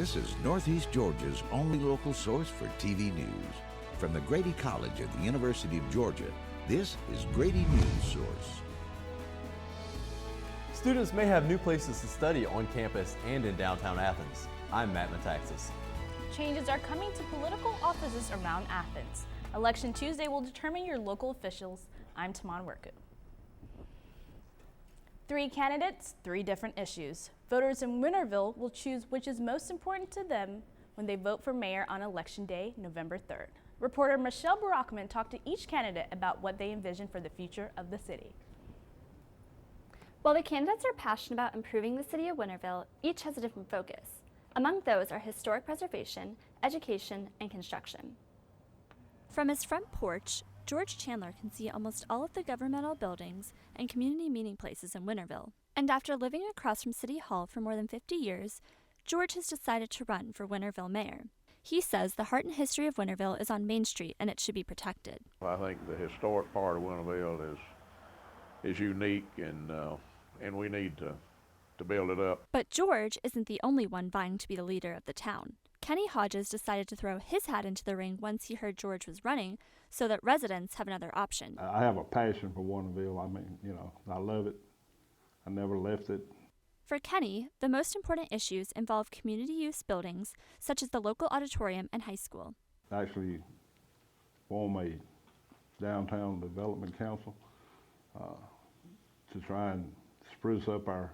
This is Northeast Georgia's only local source for TV news. From the Grady College at the University of Georgia, this is Grady News Source. Students may have new places to study on campus and in downtown Athens. I'm Matt Metaxas. Changes are coming to political offices around Athens. Election Tuesday will determine your local officials. I'm Taman Werku. 3 candidates, 3 different issues. Voters in Winterville will choose which is most important to them when they vote for mayor on Election Day, November 3rd. Reporter Michelle Brockman talked to each candidate about what they envision for the future of the city. While the candidates are passionate about improving the city of Winterville, each has a different focus. Among those are historic preservation, education, and construction. From his front porch, George Chandler can see almost all of the governmental buildings and community meeting places in Winterville. And after living across from City Hall for more than 50 years, George has decided to run for Winterville mayor. He says the heart and history of Winterville is on Main Street and it should be protected. I think the historic part of Winterville is unique, and we need to build it up. But George isn't the only one vying to be the leader of the town. Kenny Hodges decided to throw his hat into the ring once he heard George was running so that residents have another option. I have a passion for Winterville. I mean, I love it. I never left it. For Kenny, the most important issues involve community use buildings such as the local auditorium and high school. Actually form a downtown development council to try and spruce up our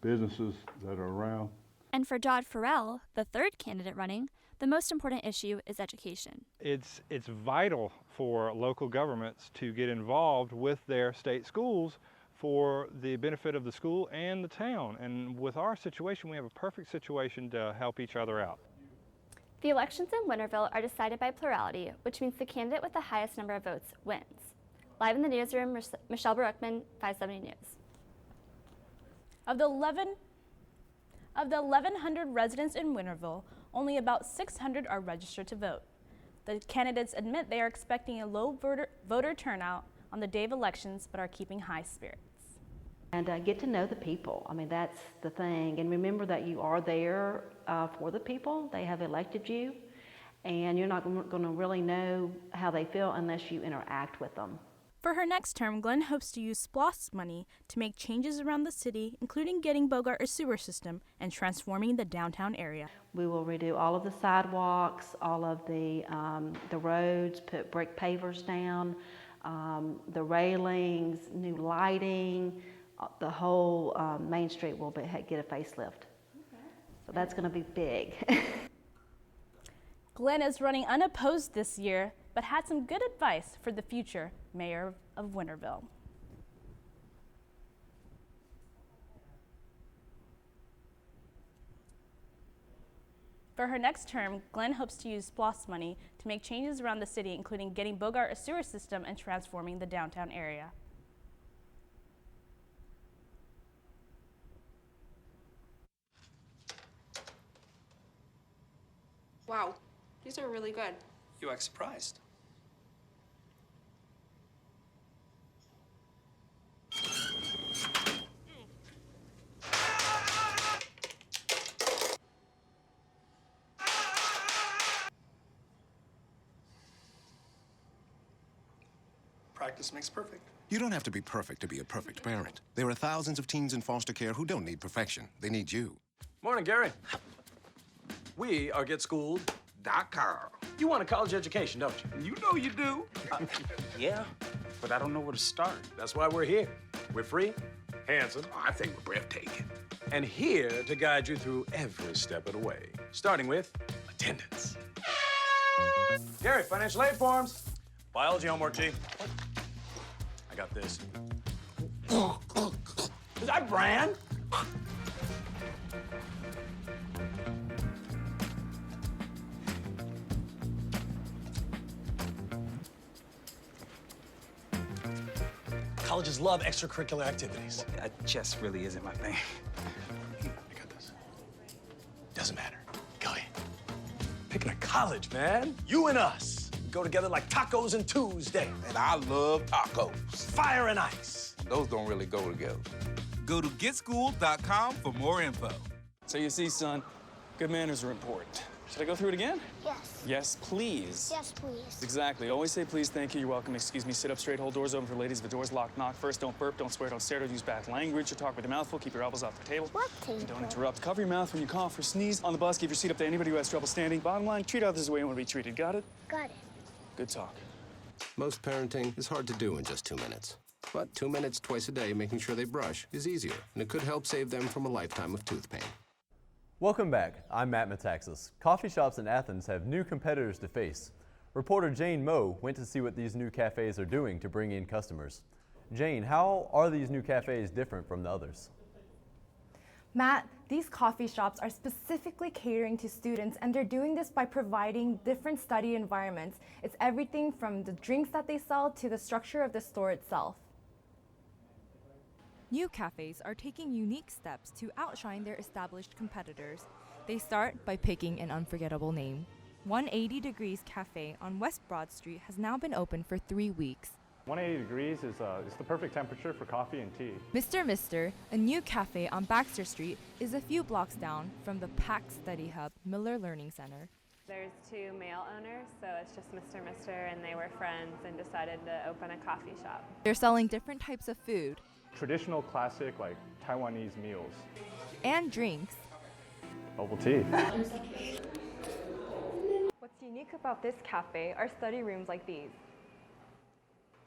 businesses that are around. And for Dodd Farrell, the third candidate running, the most important issue is education. It's vital for local governments to get involved with their state schools for the benefit of the school and the town. And with our situation, we have a perfect situation to help each other out. The elections in Winterville are decided by plurality, which means the candidate with the highest number of votes wins. Live in the newsroom, Michelle Brookman, 570 News. Of the 1,100 residents in Winterville, only about 600 are registered to vote. The candidates admit they are expecting a low voter turnout on the day of elections, but are keeping high spirits. And get to know the people. I mean, that's the thing. And remember that you are there for the people. They have elected you, and you're not going to really know how they feel unless you interact with them. For her next term, Glenn hopes to use SPLOST money to make changes around the city, including getting Bogart a sewer system and transforming the downtown area. We will redo all of the sidewalks, all of the roads, put brick pavers down, the railings, new lighting, the whole Main Street will get a facelift. Okay. So that's going to be big. Glenn is running unopposed this year, but had some good advice for the future mayor of Winterville. For her next term, Glenn hopes to use SPLOST money to make changes around the city, including getting Bogart a sewer system and transforming the downtown area. Wow, these are really good. You act surprised. Practice makes perfect. You don't have to be perfect to be a perfect parent. There are thousands of teens in foster care who don't need perfection. They need you. Morning, Gary. We are GetSchooled.com. You want a college education, don't you? You know you do. Yeah, but I don't know where to start. that's why we're here. We're free, handsome, I think we're breathtaking. and here to guide you through every step of the way, starting with attendance. Gary, financial aid forms. Biology homework, Chief. I got this. Is that brand? Colleges love extracurricular activities. Chess really isn't my thing. I got this. Doesn't matter. Go ahead. Picking a college, man. You and us. We go together like tacos and Tuesday. And I love tacos. Fire and ice. Those don't really go together. Go to GetSchooled.com for more info. So you see, son, good manners are important. Should I go through it again? Yes. Yes, please. Yes, please. Exactly. Always say please, thank you, you're welcome, excuse me, sit up straight, hold doors open for ladies. If the door's locked, knock first. Don't burp, don't swear, don't stare, don't use bad language, or talk with your mouth full. Keep your elbows off the table. What table? And don't interrupt. Cover your mouth when you cough or sneeze. On the bus, give your seat up to anybody who has trouble standing. Bottom line, treat others the way you want to be treated. Got it? Got it. Good talk. Most parenting is hard to do in just 2 minutes. But 2 minutes twice a day making sure they brush is easier, and it could help save them from a lifetime of tooth pain. Welcome back. I'm Matt Metaxas. Coffee shops in Athens have new competitors to face. Reporter Jane Moe went to see what these new cafes are doing to bring in customers. Jane, how are these new cafes different from the others? Matt, these coffee shops are specifically catering to students, and they're doing this by providing different study environments. It's everything from the drinks that they sell to the structure of the store itself. New cafes are taking unique steps to outshine their established competitors. They start by picking an unforgettable name. 180 Degrees Cafe on West Broad Street has now been open for 3 weeks. 180 degrees is the perfect temperature for coffee and tea. Mr., a new cafe on Baxter Street, is a few blocks down from the packed study hub Miller Learning Center. There's 2 male owners, so it's just Mr., and they were friends and decided to open a coffee shop. They're selling different types of food. Traditional, classic, like Taiwanese meals. And drinks. Bubble tea. What's unique about this cafe are study rooms like these.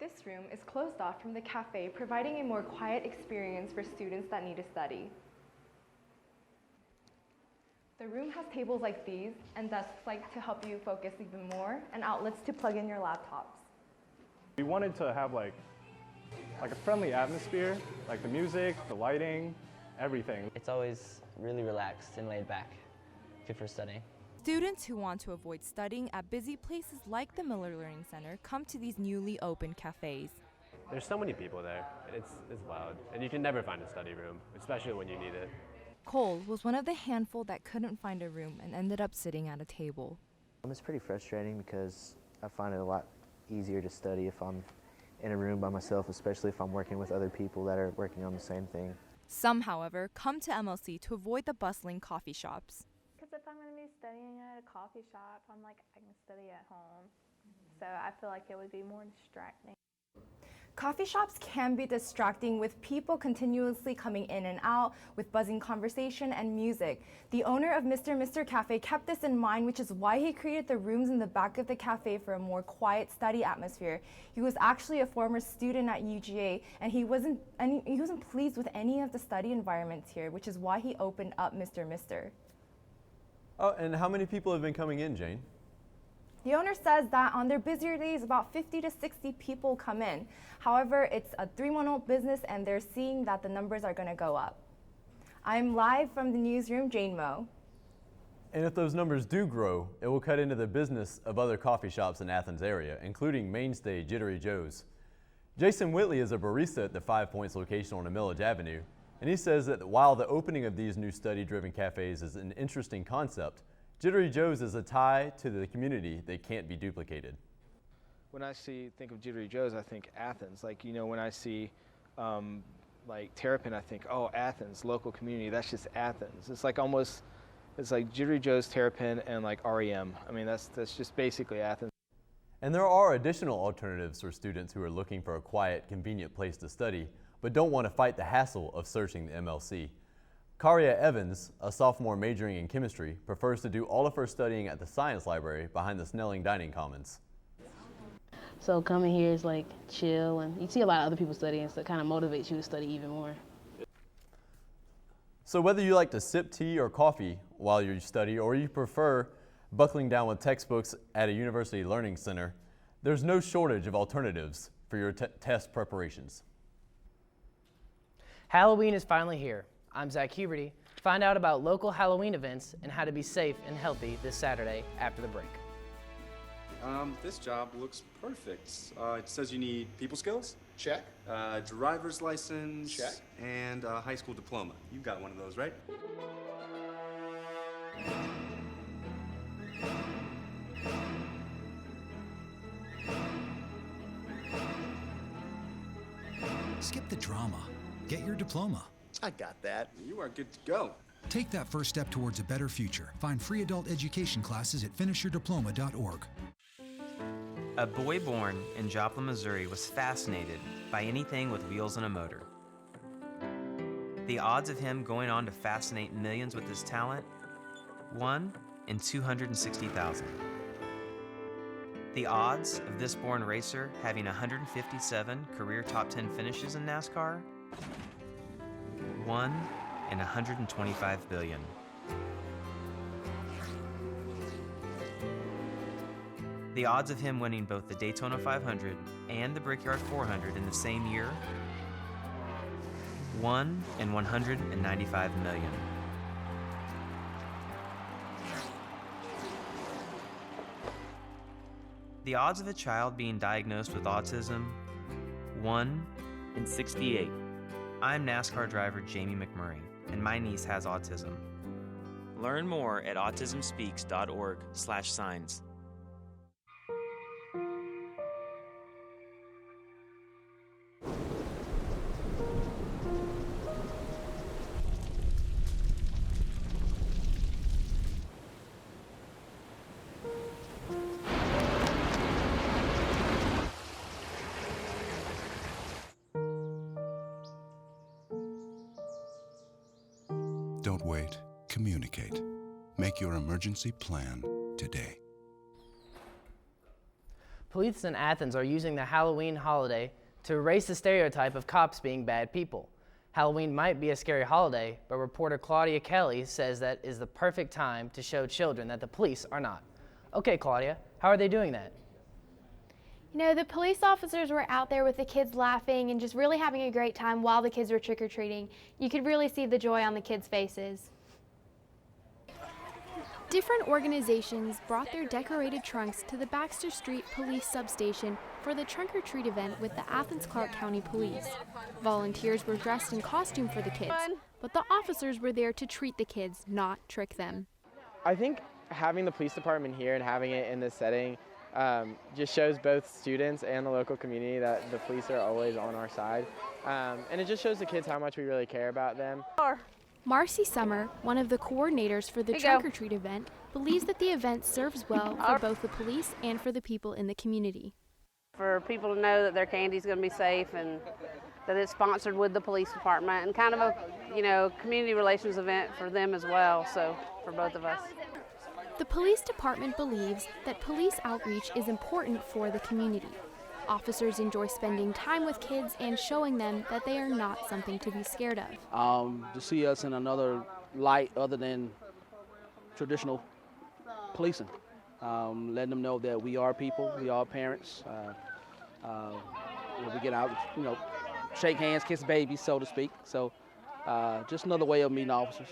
This room is closed off from the cafe, providing a more quiet experience for students that need to study. The room has tables like these and desks like to help you focus even more, and outlets to plug in your laptops. We wanted to have like a friendly atmosphere, like the music, the lighting, everything. It's always really relaxed and laid back, good for studying. Students who want to avoid studying at busy places like the Miller Learning Center come to these newly opened cafes. There's so many people there. It's loud, and you can never find a study room, especially when you need it. Cole was one of the handful that couldn't find a room and ended up sitting at a table. It's pretty frustrating because I find it a lot easier to study if I'm in a room by myself, especially if I'm working with other people that are working on the same thing. Some, however, come to MLC to avoid the bustling coffee shops. Because if I'm going to be studying at a coffee shop, I can study at home. So I feel like it would be more distracting. Coffee shops can be distracting with people continuously coming in and out with buzzing conversation and music. The owner of Mr. Cafe kept this in mind, which is why he created the rooms in the back of the cafe for a more quiet study atmosphere. He was actually a former student at UGA, and he wasn't pleased with any of the study environments here, which is why he opened up Mr. Oh, and how many people have been coming in, Jane? The owner says that on their busier days, about 50 to 60 people come in. However, it's a 3-month-old business, and they're seeing that the numbers are going to go up. I'm live from the newsroom, Jane Moe. And if those numbers do grow, it will cut into the business of other coffee shops in Athens area, including mainstay Jittery Joe's. Jason Whitley is a barista at the 5 Points location on Millage Avenue, and he says that while the opening of these new study-driven cafes is an interesting concept, Jittery Joe's is a tie to the community that can't be duplicated. When I think of Jittery Joe's, I think Athens. When I see Terrapin, I think, oh, Athens, local community, that's just Athens. It's like Jittery Joe's, Terrapin, and REM. I mean, that's just basically Athens. And there are additional alternatives for students who are looking for a quiet, convenient place to study, but don't want to fight the hassle of searching the MLC. Karia Evans, a sophomore majoring in chemistry, prefers to do all of her studying at the science library behind the Snelling Dining Commons. So coming here is chill, and you see a lot of other people studying, so it kind of motivates you to study even more. So whether you like to sip tea or coffee while you study, or you prefer buckling down with textbooks at a university learning center, there's no shortage of alternatives for your test preparations. Halloween is finally here. I'm Zach Huberty. Find out about local Halloween events and how to be safe and healthy this Saturday after the break. This job looks perfect. It says you need people skills. Check. Driver's license. Check. And a high school diploma. You've got one of those, right? Skip the drama. Get your diploma. I got that. You are good to go. Take that first step towards a better future. Find free adult education classes at finishyourdiploma.org. A boy born in Joplin, Missouri was fascinated by anything with wheels and a motor. The odds of him going on to fascinate millions with his talent? 1 in 260,000. The odds of this born racer having 157 career top 10 finishes in NASCAR? 1 in 125 billion. The odds of him winning both the Daytona 500 and the Brickyard 400 in the same year? 1 in 195 million. The odds of a child being diagnosed with autism? 1 in 68. I'm NASCAR driver Jamie McMurray, and my niece has autism. Learn more at autismspeaks.org/signs. Don't wait. Communicate. Make your emergency plan today. Police in Athens are using the Halloween holiday to erase the stereotype of cops being bad people. Halloween might be a scary holiday, but reporter Claudia Kelly says that is the perfect time to show children that the police are not. Okay, Claudia, how are they doing that? You know, the police officers were out there with the kids laughing and just really having a great time while the kids were trick-or-treating. You could really see the joy on the kids' faces. Different organizations brought their decorated trunks to the Baxter Street Police Substation for the trunk-or-treat event with the Athens-Clarke County Police. Volunteers were dressed in costume for the kids, but the officers were there to treat the kids, not trick them. I think having the police department here and having it in this setting just shows both students and the local community that the police are always on our side. And it just shows the kids how much we really care about them. Marcy Summer, one of the coordinators for the trunk-or-treat event, believes that the event serves well for both the police and for the people in the community. For people to know that their candy's going to be safe and that it's sponsored with the police department and kind of a, community relations event for them as well, so for both of us. The police department believes that police outreach is important for the community. Officers enjoy spending time with kids and showing them that they are not something to be scared of. To see us in another light other than traditional policing. Letting them know that we are people, we are parents. We get out, shake hands, kiss babies, so to speak. So just another way of meeting officers.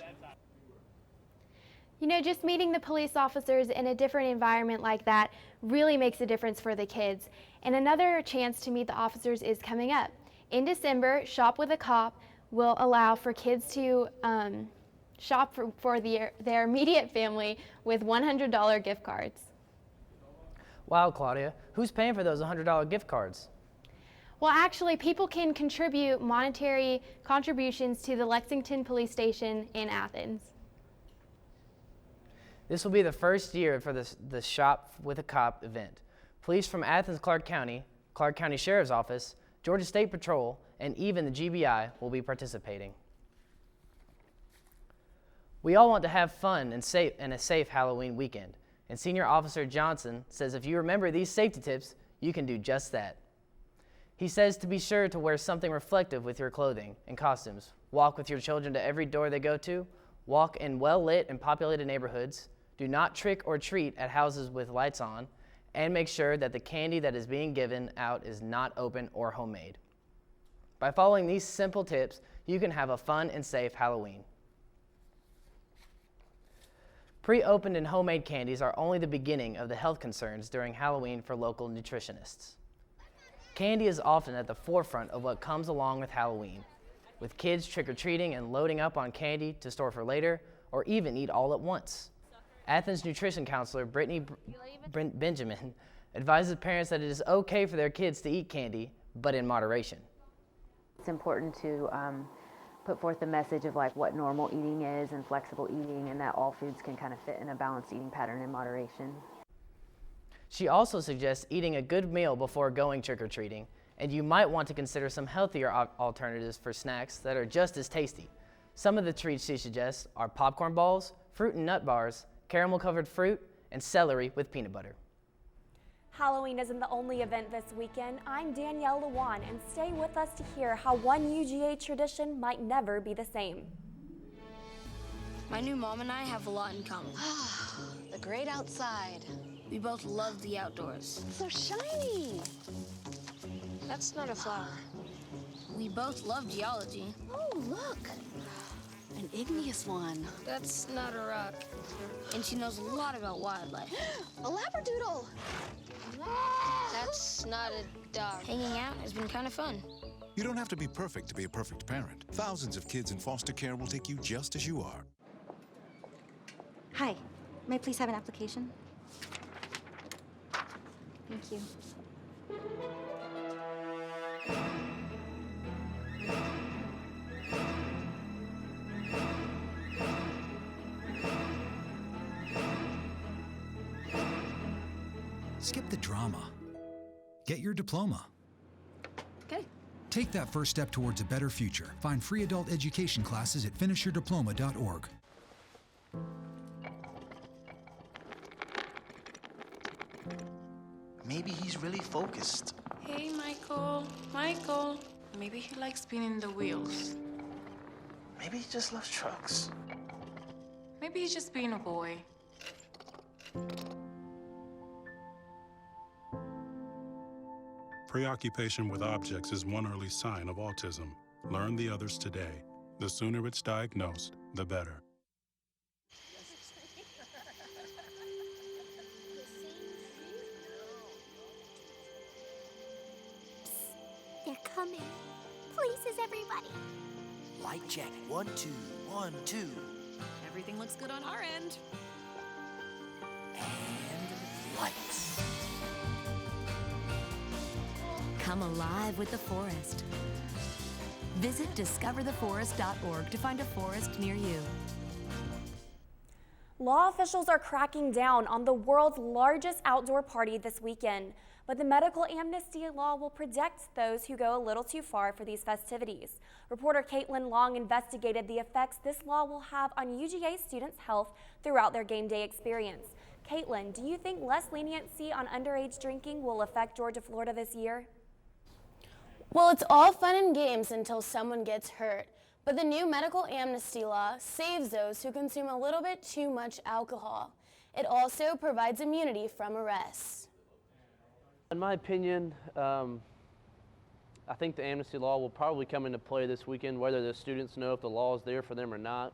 Just meeting the police officers in a different environment like that really makes a difference for the kids. And another chance to meet the officers is coming up. In December, Shop with a Cop will allow for kids to shop for their immediate family with $100 gift cards. Wow, Claudia, who's paying for those $100 gift cards? Well, actually, people can contribute monetary contributions to the Lexington Police Station in Athens. This will be the first year for the Shop with a Cop event. Police from Athens, Clarke County Sheriff's Office, Georgia State Patrol, and even the GBI will be participating. We all want to have fun and a safe Halloween weekend, and Senior Officer Johnson says if you remember these safety tips, you can do just that. He says to be sure to wear something reflective with your clothing and costumes. Walk with your children to every door they go to. Walk in well-lit and populated neighborhoods. Do not trick or treat at houses with lights on, and make sure that the candy that is being given out is not open or homemade. By following these simple tips, you can have a fun and safe Halloween. Pre-opened and homemade candies are only the beginning of the health concerns during Halloween for local nutritionists. Candy is often at the forefront of what comes along with Halloween, with kids trick-or-treating and loading up on candy to store for later or even eat all at once. Athens nutrition counselor Brittany Benjamin advises parents that it is okay for their kids to eat candy, but in moderation. It's important to put forth the message of like what normal eating is and flexible eating, and that all foods can kind of fit in a balanced eating pattern in moderation. She also suggests eating a good meal before going trick-or-treating, and you might want to consider some healthier alternatives for snacks that are just as tasty. Some of the treats she suggests are popcorn balls, fruit and nut bars, caramel-covered fruit, and celery with peanut butter. Halloween isn't the only event this weekend. I'm Danielle Lewan, and stay with us to hear how one UGA tradition might never be the same. My new mom and I have a lot in common. The great outside. We both love the outdoors. It's so shiny. That's not a flower. We both love geology. Oh, look. An igneous one. That's not a rock. And she knows a lot about wildlife. A labradoodle. That's not a dog. Hanging out has been kind of fun. You don't have to be perfect to be a perfect parent. Thousands of kids in foster care will take you just as you are. Hi, may I please have an application? Thank you. Skip the drama. Get your diploma. Okay. Take that first step towards a better future. Find free adult education classes at finishyourdiploma.org. Maybe he's really focused. Hey, Michael. Michael. Maybe he likes spinning the wheels. Maybe he just loves trucks. Maybe he's just being a boy. Preoccupation with objects is one early sign of autism. Learn the others today. The sooner it's diagnosed, the better. They're coming. Places, everybody. Light check. 1, 2, 1, 2. Everything looks good on our end. And lights. Come alive with the forest. Visit discovertheforest.org to find a forest near you. Law officials are cracking down on the world's largest outdoor party this weekend, but the medical amnesty law will protect those who go a little too far for these festivities. Reporter Caitlin Long investigated the effects this law will have on UGA students' health throughout their game day experience. Caitlin, do you think less leniency on underage drinking will affect Georgia, Florida this year? Well, it's all fun and games until someone gets hurt. But the new medical amnesty law saves those who consume a little bit too much alcohol. It also provides immunity from arrests. In my opinion, I think the amnesty law will probably come into play this weekend, whether the students know if the law is there for them or not.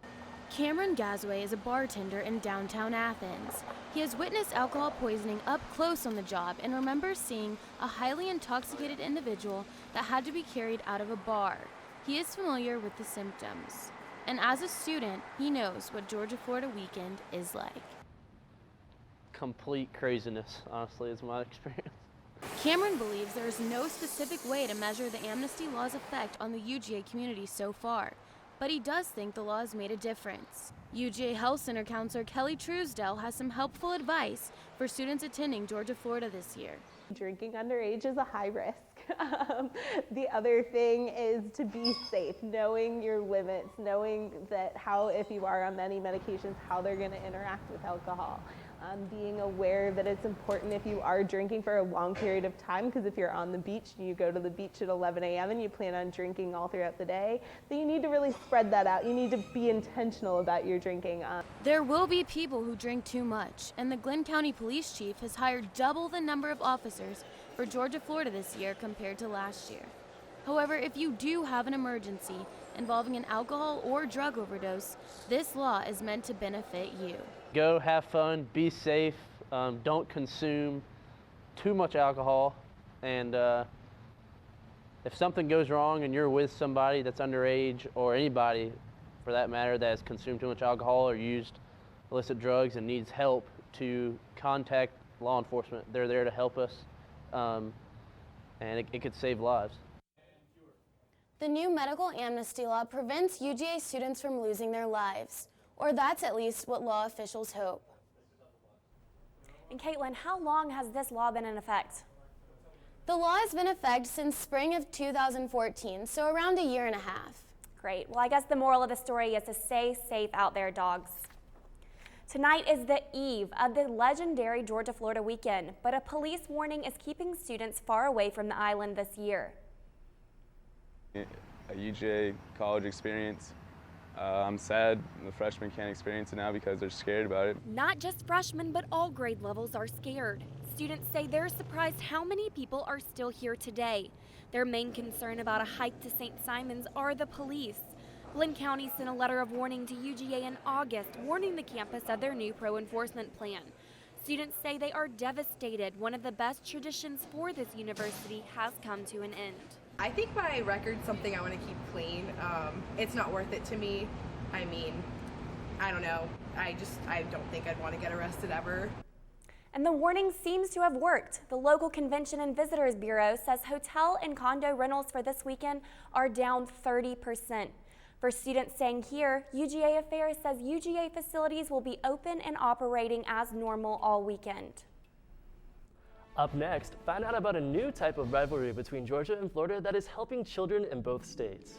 Cameron Gazway is a bartender in downtown Athens. He has witnessed alcohol poisoning up close on the job and remembers seeing a highly intoxicated individual that had to be carried out of a bar. He is familiar with the symptoms. And as a student, he knows what Georgia, Florida weekend is like. Complete craziness, honestly, is my experience. Cameron believes there is no specific way to measure the amnesty law's effect on the UGA community so far, but he does think the law has made a difference. UGA Health Center counselor Kelly Truesdell has some helpful advice for students attending Georgia, Florida this year. Drinking underage is a high risk. The other thing is to be safe, knowing your limits, knowing that if you are on many medications, how they're going to interact with alcohol. Being aware that it's important if you are drinking for a long period of time, because if you're on the beach and you go to the beach at 11 a.m. and you plan on drinking all throughout the day, then you need to really spread that out. You need to be intentional about your drinking. There will be people who drink too much, and the Glenn County Police Chief has hired double the number of officers for Georgia, Florida this year compared to last year. However, if you do have an emergency involving an alcohol or drug overdose, this law is meant to benefit you. Go have fun, be safe, don't consume too much alcohol, and if something goes wrong and you're with somebody that's underage, or anybody for that matter that has consumed too much alcohol or used illicit drugs and needs help, to contact law enforcement. They're there to help us, and it could save lives. The new medical amnesty law prevents UGA students from losing their lives, or that's at least what law officials hope. And Caitlin, how long has this law been in effect? The law has been in effect since spring of 2014, so around a year and a half. Great. Well, I guess the moral of the story is to stay safe out there, dogs. Tonight is the eve of the legendary Georgia-Florida weekend, but a police warning is keeping students far away from the island this year. A UGA college experience. I'm sad the freshmen can't experience it now because they're scared about it. Not just freshmen, but all grade levels are scared. Students say they're surprised how many people are still here today. Their main concern about a hike to St. Simon's are the police. Glenn County sent a letter of warning to UGA in August, warning the campus of their new pro-enforcement plan. Students say they are devastated. One of the best traditions for this university has come to an end. I think my record's something I want to keep clean. It's not worth it to me. I mean, I don't know. I don't think I'd want to get arrested ever. And the warning seems to have worked. The local Convention and Visitors Bureau says hotel and condo rentals for this weekend are down 30%. For students staying here, UGA Affairs says UGA facilities will be open and operating as normal all weekend. Up next, find out about a new type of rivalry between Georgia and Florida that is helping children in both states.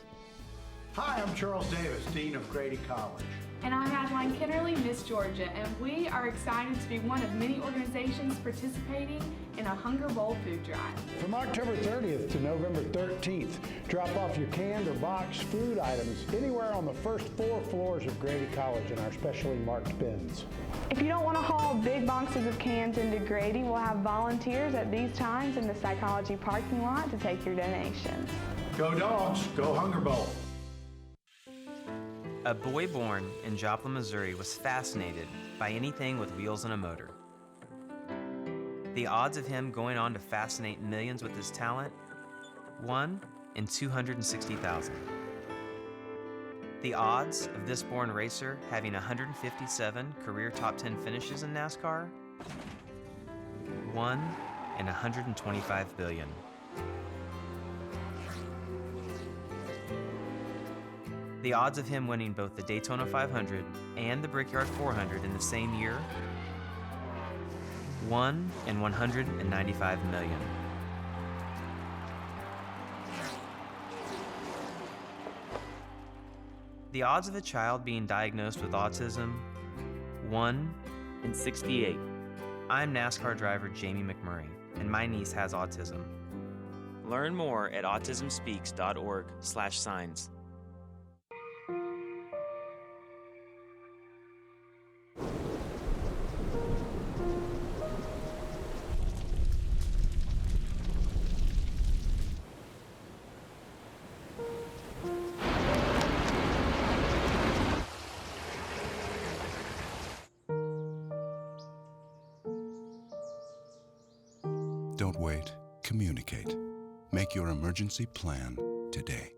Hi, I'm Charles Davis, Dean of Grady College. And I'm Adeline Kennerly, Miss Georgia, and we are excited to be one of many organizations participating in a Hunger Bowl food drive. From October 30th to November 13th, drop off your canned or boxed food items anywhere on the first 4 floors of Grady College in our specially marked bins. If you don't want to haul big boxes of cans into Grady, we'll have volunteers at these times in the psychology parking lot to take your donations. Go Dogs, go Hunger Bowl. A boy born in Joplin, Missouri was fascinated by anything with wheels and a motor. The odds of him going on to fascinate millions with his talent? 1 in 260,000. The odds of this born racer having 157 career top 10 finishes in NASCAR? 1 in 125 billion. The odds of him winning both the Daytona 500 and the Brickyard 400 in the same year? 1 in 195 million. The odds of a child being diagnosed with autism? 1 in 68. I'm NASCAR driver Jamie McMurray, and my niece has autism. Learn more at autismspeaks.org/signs. Don't wait. Communicate. Make your emergency plan today.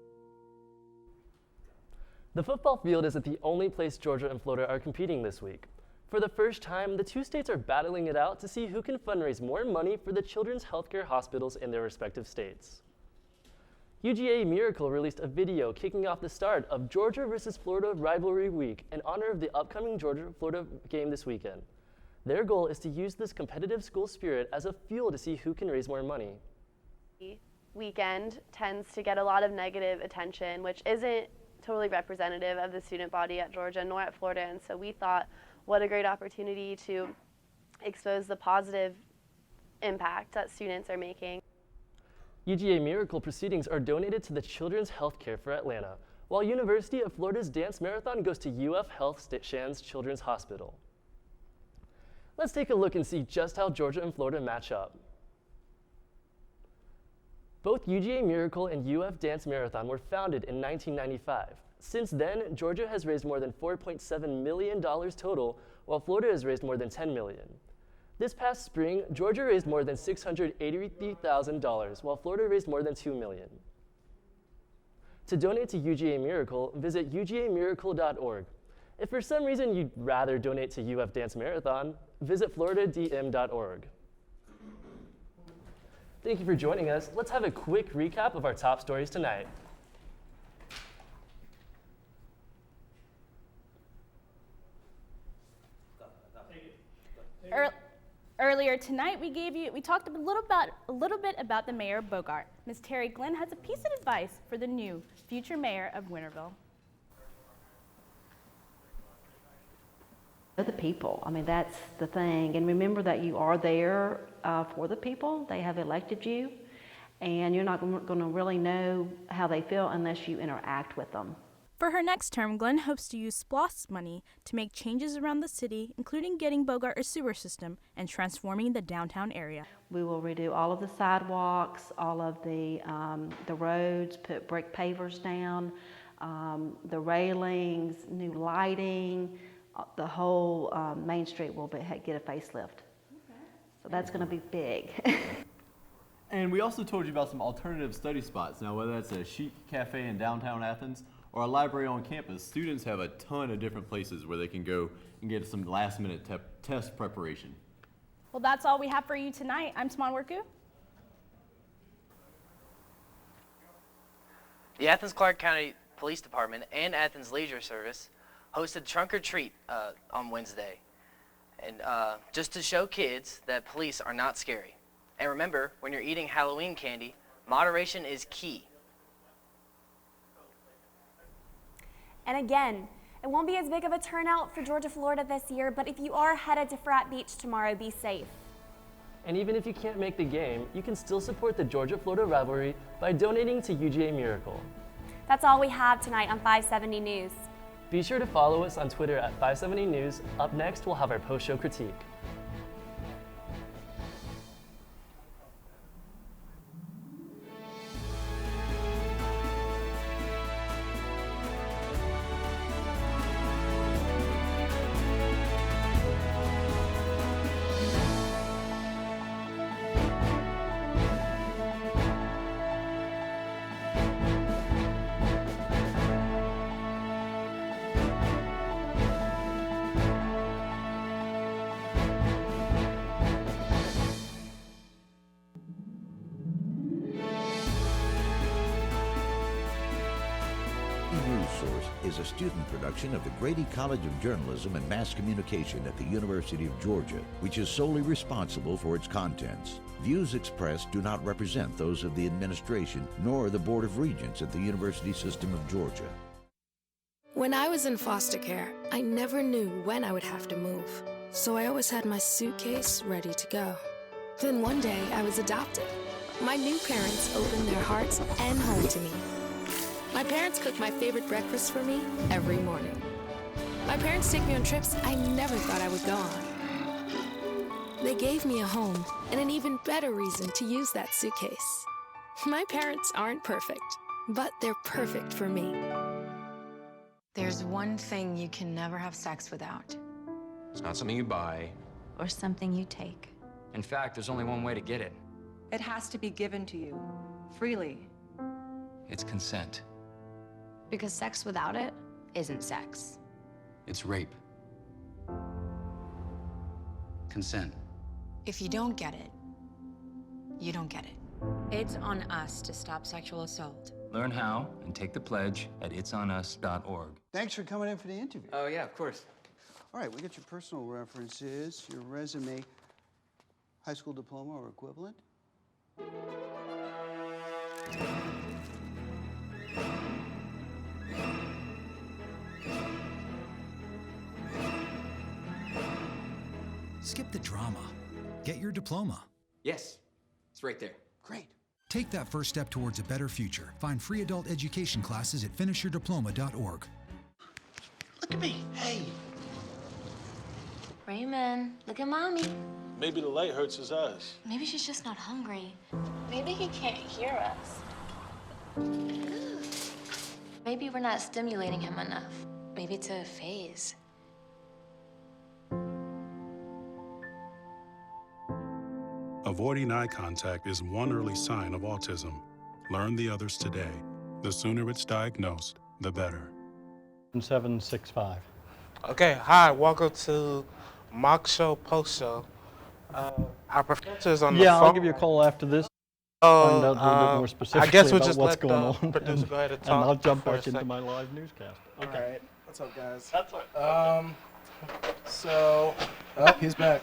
The football field isn't the only place Georgia and Florida are competing this week. For the first time, the two states are battling it out to see who can fundraise more money for the children's healthcare hospitals in their respective states. UGA Miracle released a video kicking off the start of Georgia versus Florida Rivalry Week in honor of the upcoming Georgia-Florida game this weekend. Their goal is to use this competitive school spirit as a fuel to see who can raise more money. Weekend tends to get a lot of negative attention, which isn't totally representative of the student body at Georgia nor at Florida, and so we thought, what a great opportunity to expose the positive impact that students are making. UGA Miracle proceedings are donated to the Children's Healthcare for Atlanta, while University of Florida's Dance Marathon goes to UF Health Shands Children's Hospital. Let's take a look and see just how Georgia and Florida match up. Both UGA Miracle and UF Dance Marathon were founded in 1995. Since then, Georgia has raised more than $4.7 million total, while Florida has raised more than $10 million. This past spring, Georgia raised more than $683,000, while Florida raised more than $2 million. To donate to UGA Miracle, visit ugamiracle.org. If for some reason you'd rather donate to UF Dance Marathon, visit floridadm.org. Thank you for joining us. Let's have a quick recap of our top stories tonight. Earlier tonight, we talked a little bit about the mayor of Bogart. Ms. Terry Glenn has a piece of advice for the new future mayor of Winterville. The people. I mean, that's the thing. And remember that you are there for the people. They have elected you, and you're not going to really know how they feel unless you interact with them. For her next term, Glenn hopes to use SPLOST money to make changes around the city, including getting Bogart a sewer system and transforming the downtown area. We will redo all of the sidewalks, all of the roads, put brick pavers down, the railings, new lighting. The whole Main Street will get a facelift. Okay. So that's going to be big. And we also told you about some alternative study spots. Now, whether that's a chic cafe in downtown Athens or a library on campus, students have a ton of different places where they can go and get some last-minute test preparation. Well, that's all we have for you tonight. I'm Sman Worku. The Athens-Clarke County Police Department and Athens Leisure Service hosted Trunk or Treat on Wednesday, and just to show kids that police are not scary. And remember, when you're eating Halloween candy, moderation is key. And again, it won't be as big of a turnout for Georgia, Florida this year, but if you are headed to Frat Beach tomorrow, be safe. And even if you can't make the game, you can still support the Georgia-Florida rivalry by donating to UGA Miracle. That's all we have tonight on 570 News. Be sure to follow us on Twitter at 570 News. Up next, we'll have our post-show critique. Is a student production of the Grady College of Journalism and Mass Communication at the University of Georgia, which is solely responsible for its contents. Views expressed do not represent those of the administration nor the Board of Regents at the University System of Georgia. When I was in foster care, I never knew when I would have to move, so I always had my suitcase ready to go. Then one day, I was adopted. My new parents opened their hearts and home to me. My parents cook my favorite breakfast for me every morning. My parents take me on trips I never thought I would go on. They gave me a home and an even better reason to use that suitcase. My parents aren't perfect, but they're perfect for me. There's one thing you can never have sex without. It's not something you buy. Or something you take. In fact, there's only one way to get it. It has to be given to you, freely. It's consent. Because sex without it isn't sex. It's rape. Consent. If you don't get it, you don't get it. It's on us to stop sexual assault. Learn how and take the pledge at itsonus.org. Thanks for coming in for the interview. Oh, yeah, of course. All right, we got your personal references, your resume, high school diploma or equivalent. Skip the drama. Get your diploma. Yes, it's right there. Great. Take that first step towards a better future. Find free adult education classes at finishyourdiploma.org. Look at me. Hey. Raymond, look at Mommy. Maybe the light hurts his eyes. Maybe she's just not hungry. Maybe he can't hear us. Maybe we're not stimulating him enough. Maybe it's a phase. Avoiding eye contact is one early sign of autism. Learn the others today. The sooner it's diagnosed, the better. 765. Okay, hi, welcome to Mockshow Post Show. Our professor's on the phone. Yeah, I'll give you a call after this. Find out a little bit more specifically I guess we'll about just what's let going the on. producer go ahead and talk. And I'll jump for a back into second. my live newscast. Okay. All right. What's up, guys? That's So, oh, he's back.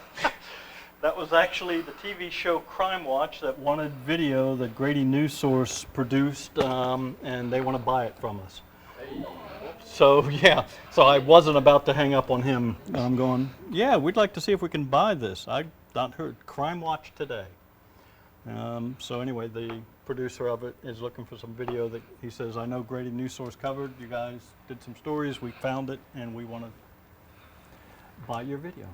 That was actually the TV show Crime Watch that wanted video that Grady News Source produced, and they want to buy it from us. So yeah, so I wasn't about to hang up on him. I'm going, yeah, we'd like to see if we can buy this. I've not heard Crime Watch today. So anyway, the producer of it is looking for some video that he says, I know Grady News Source covered. You guys did some stories. We found it, and we want to buy your video.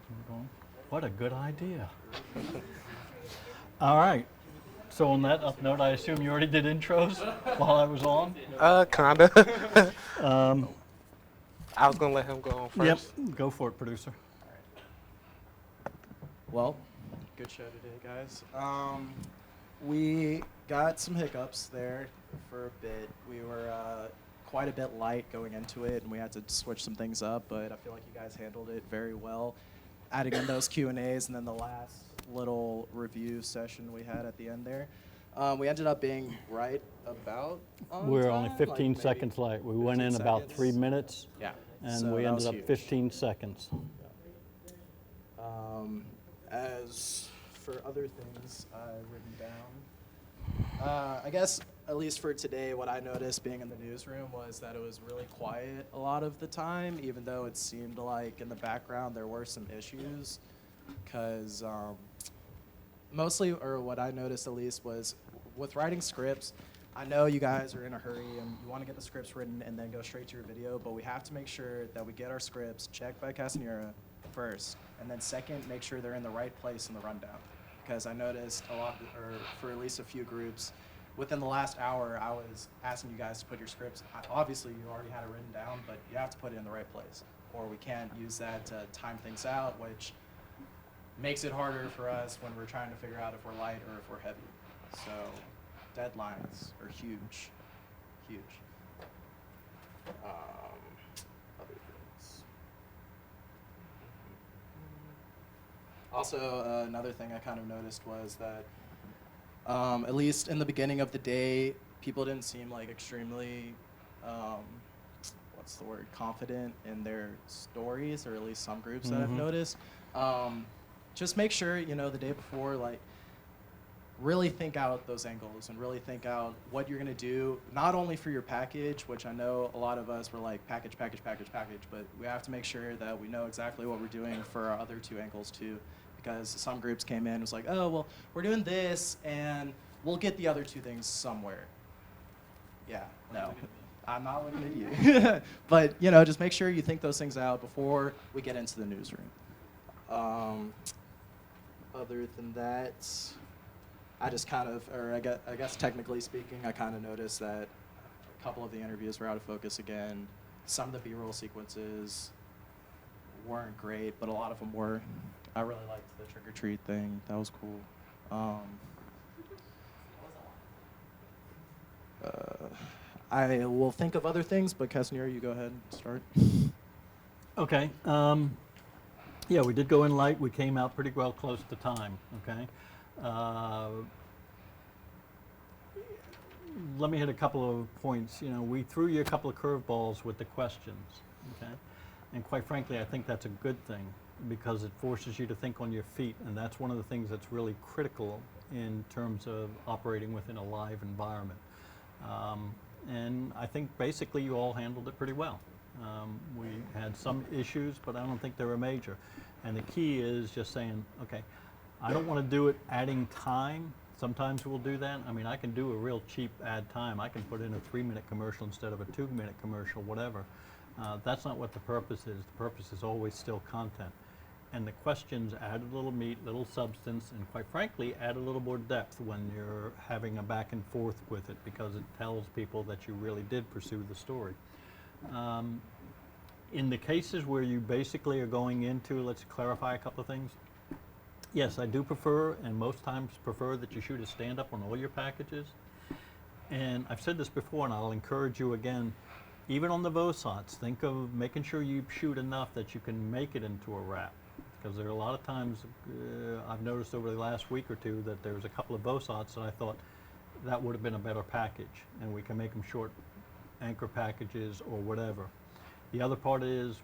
I'm going, what a good idea. All right. So on that up note, I assume you already did intros while I was on? Kinda. I was gonna let him go on first. Yep, go for it, producer. Well, good show today, guys. We got some hiccups there for a bit. We were quite a bit light going into it, and we had to switch some things up, but I feel like you guys handled it very well. Adding in those Q&As and then the last little review session we had at the end there. We ended up being right about on We're time, only 15 like seconds late. We went in about seconds. 3 minutes, Yeah, and so we that ended was up huge. 15 seconds. As for other things I've written down, I guess at least for today, what I noticed being in the newsroom was that it was really quiet a lot of the time, even though it seemed like in the background there were some issues. Because mostly, or what I noticed at least, was with writing scripts, I know you guys are in a hurry and you want to get the scripts written and then go straight to your video, but we have to make sure that we get our scripts checked by Castanera first, and then second, make sure they're in the right place in the rundown. Because I noticed a lot, or for at least a few groups, within the last hour, I was asking you guys to put your scripts, obviously you already had it written down, but you have to put it in the right place, or we can't use that to time things out, which makes it harder for us when we're trying to figure out if we're light or if we're heavy. So deadlines are huge, huge. Other things. Also, another thing I kind of noticed was that at least in the beginning of the day, people didn't seem like extremely, what's the word, confident in their stories, or at least some groups that I've noticed. Just make sure, you know, the day before, like, really think out those angles and really think out what you're going to do, not only for your package, which I know a lot of us were like package, but we have to make sure that we know exactly what we're doing for our other two angles too, because some groups came in and was like, oh, well, we're doing this and we'll get the other two things somewhere. Yeah, no, I'm not looking at you. But, you know, just make sure you think those things out before we get into the newsroom. Other than that, I just kind of, or I guess technically speaking, I kind of noticed that a couple of the interviews were out of focus again. Some of the B-roll sequences weren't great, but a lot of them were. I really liked the trick-or-treat thing. That was cool. I will think of other things, but Castanera, you go ahead and start. Okay. Yeah, we did go in light. We came out pretty well close to time, okay? Let me hit a couple of points. You know, we threw you a couple of curveballs with the questions, okay? And quite frankly, I think that's a good thing because it forces you to think on your feet, and that's one of the things that's really critical in terms of operating within a live environment. And I think basically you all handled it pretty well. We had some issues, but I don't think they were major. And the key is just saying, okay, I don't want to do it adding time. Sometimes we'll do that. I mean, I can do a real cheap add time. I can put in a 3-minute commercial instead of a 2-minute commercial, whatever. That's not what the purpose is. The purpose is always still content. And the questions add a little meat, little substance, and quite frankly, add a little more depth when you're having a back and forth with it because it tells people that you really did pursue the story. In the cases where you basically are going into, let's clarify a couple of things. Yes, I do prefer, and most times prefer, that you shoot a stand-up on all your packages. And I've said this before, and I'll encourage you again, even on the VOSOTs, think of making sure you shoot enough that you can make it into a wrap. Because there are a lot of times, I've noticed over the last week or two that there's a couple of VOSOTs that I thought that would have been a better package, and we can make them short anchor packages or whatever. The other part is,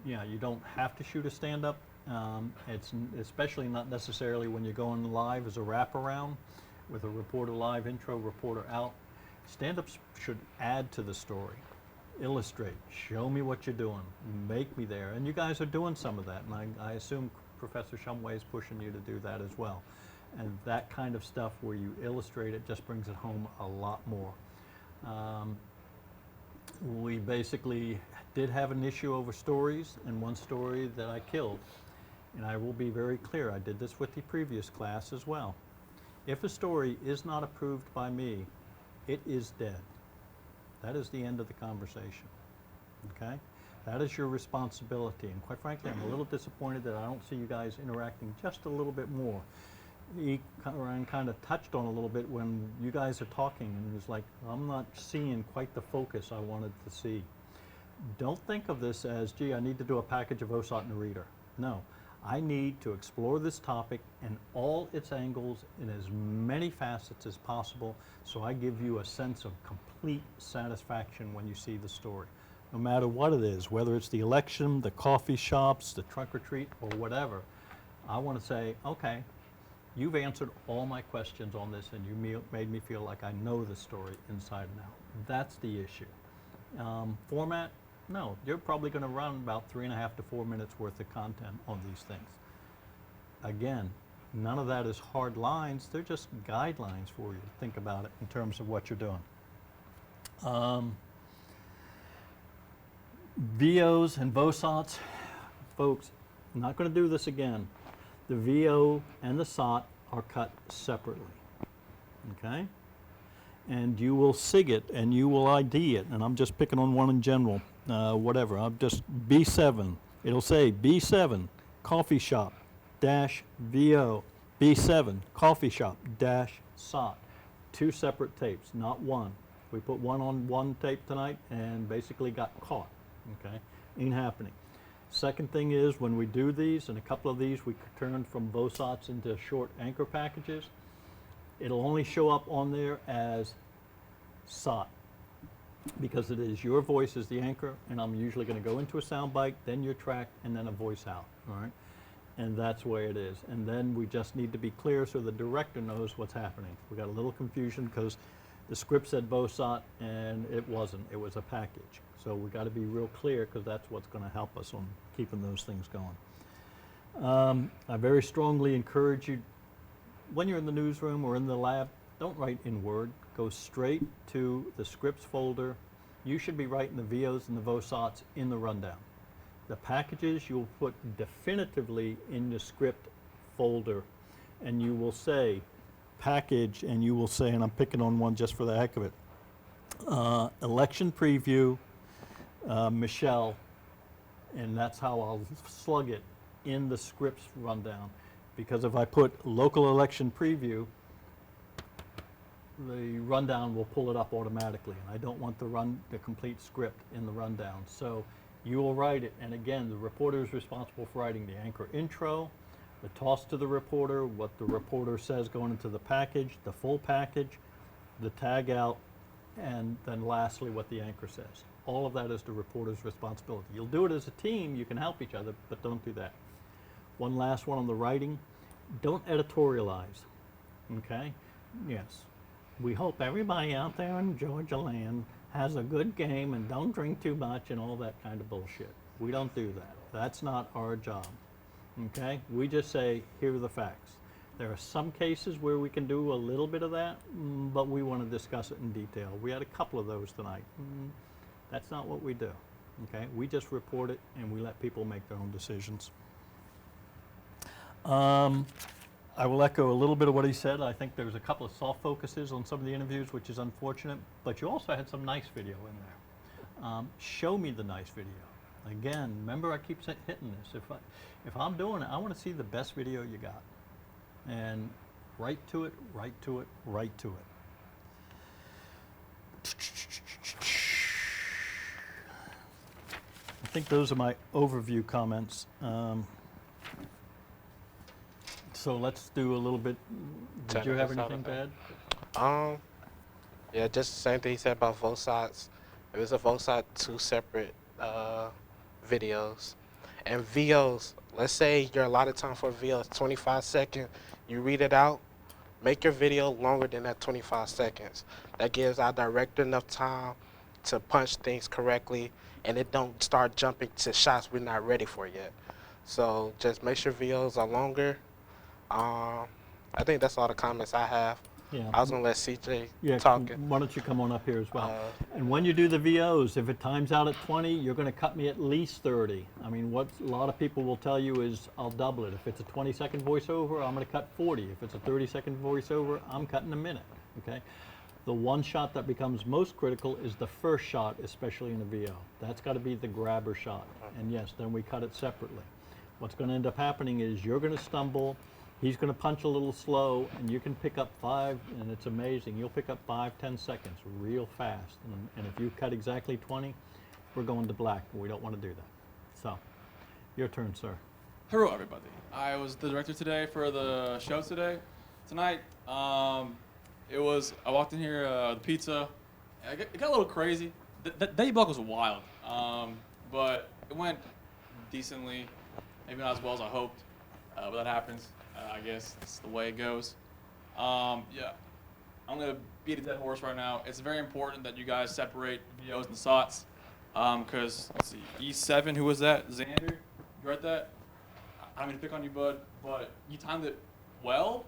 yeah, you don't have to shoot a stand-up, It's especially not necessarily when you're going live as a wraparound with a reporter live intro, reporter out. Stand-ups should add to the story, illustrate, show me what you're doing, make me there. And you guys are doing some of that, and I assume Professor Shumway is pushing you to do that as well. And that kind of stuff where you illustrate it just brings it home a lot more. We basically did have an issue over stories, and one story that I killed. And I will be very clear, I did this with the previous class as well. If a story is not approved by me, it is dead. That is the end of the conversation, okay? That is your responsibility, and quite frankly, I'm a little disappointed that I don't see you guys interacting just a little bit more. Ryan kind of touched on a little bit when you guys are talking, and it's like, I'm not seeing quite the focus I wanted to see. Don't think of this as, gee, I need to do a package of OSOT and a reader. No, I need to explore this topic in all its angles in as many facets as possible, so I give you a sense of complete satisfaction when you see the story. No matter what it is, whether it's the election, the coffee shops, the trunk or treat, or whatever, I want to say, okay, you've answered all my questions on this, and you made me feel like I know the story inside and out. That's the issue. Format, no, you're probably going to run about 3.5 to 4 minutes worth of content on these things. Again, none of that is hard lines. They're just guidelines for you to think about it in terms of what you're doing. VOs and VOSOTs, folks, I'm not going to do this again. The VO and the SOT are cut separately, okay? And you will SIG it and you will ID it, and I'm just picking on one in general, whatever. I'm just B7. It'll say B7 coffee shop dash VO, B7 coffee shop dash SOT. 2 separate tapes, not one. We put one on one tape tonight and basically got caught, okay? Ain't happening. Second thing is, when we do these, and a couple of these we turn from VOSOTs into short anchor packages, it'll only show up on there as SOT, because it is your voice as the anchor, and I'm usually going to go into a sound bite, then your track, and then a voice out, all right? And that's the way it is. And then we just need to be clear so the director knows what's happening. We got a little confusion because the script said VOSOT, and it wasn't. It was a package. So we got to be real clear, because that's what's going to help us on keeping those things going. I very strongly encourage you, when you're in the newsroom or in the lab, don't write in Word. Go straight to the scripts folder. You should be writing the VOs and the VOSOTs in the rundown. The packages you'll put definitively in the script folder, and you will say package, and you will say, and I'm picking on one just for the heck of it, election preview, Michelle, and that's how I'll slug it in the scripts rundown. Because if I put local election preview, the rundown will pull it up automatically, and I don't want the complete script in the rundown. So you will write it, and again, the reporter is responsible for writing the anchor intro, the toss to the reporter, what the reporter says going into the package, the full package, the tag out, and then lastly what the anchor says. All of that is the reporter's responsibility. You'll do it as a team, you can help each other, but don't do that. One last one on the writing, don't editorialize, okay? Yes, we hope everybody out there in Georgia land has a good game and don't drink too much and all that kind of bullshit. We don't do that. That's not our job, okay? We just say, here are the facts. There are some cases where we can do a little bit of that, but we want to discuss it in detail. We had a couple of those tonight. That's not what we do, okay? We just report it and we let people make their own decisions. I will echo a little bit of what he said. I think there's a couple of soft focuses on some of the interviews, which is unfortunate, but you also had some nice video in there. Show me the nice video. Again, remember I keep hitting this. If I'm doing it, I want to see the best video you got. And right to it, right to it, right to it. I think those are my overview comments. So let's do a little bit. Did you have anything to add? Yeah, just the same thing he said about VOSOTs. It was a VOSOT, 2 separate videos. And VOs, let's say your allotted time for a video is 25 seconds. You read it out. Make your video longer than that 25 seconds. That gives our director enough time to punch things correctly, and it don't start jumping to shots we're not ready for yet. So just make sure videos are longer. I think that's all the comments I have. Yeah. I was gonna let CJ Yeah, talk. why don't you come on up here as well? And when you do the VOs, if it times out at 20, you're going to cut me at least 30. I mean, what a lot of people will tell you is I'll double it. If it's a 20-second voiceover, I'm going to cut 40. If it's a 30-second voiceover, I'm cutting a minute, okay? The one shot that becomes most critical is the first shot, especially in a VO. That's got to be the grabber shot. And yes, then we cut it separately. What's going to end up happening is you're going to stumble, he's going to punch a little slow, and you can pick up 5, and it's amazing. You'll pick up 5, 10 seconds real fast. And if you cut exactly 20, we're going to black. We don't want to do that. So, your turn, sir. Hello, everybody. I was the director today for the show tonight. I walked in here, the pizza, it got a little crazy. The day block was wild, but it went decently, maybe not as well as I hoped, but that happens. I guess it's the way it goes. Yeah, I'm gonna beat a dead horse right now. It's very important that you guys separate videos and SOTs, because let's see, E7, who was that? Xander, you read that? I don't mean to pick on you, bud, but you timed it well.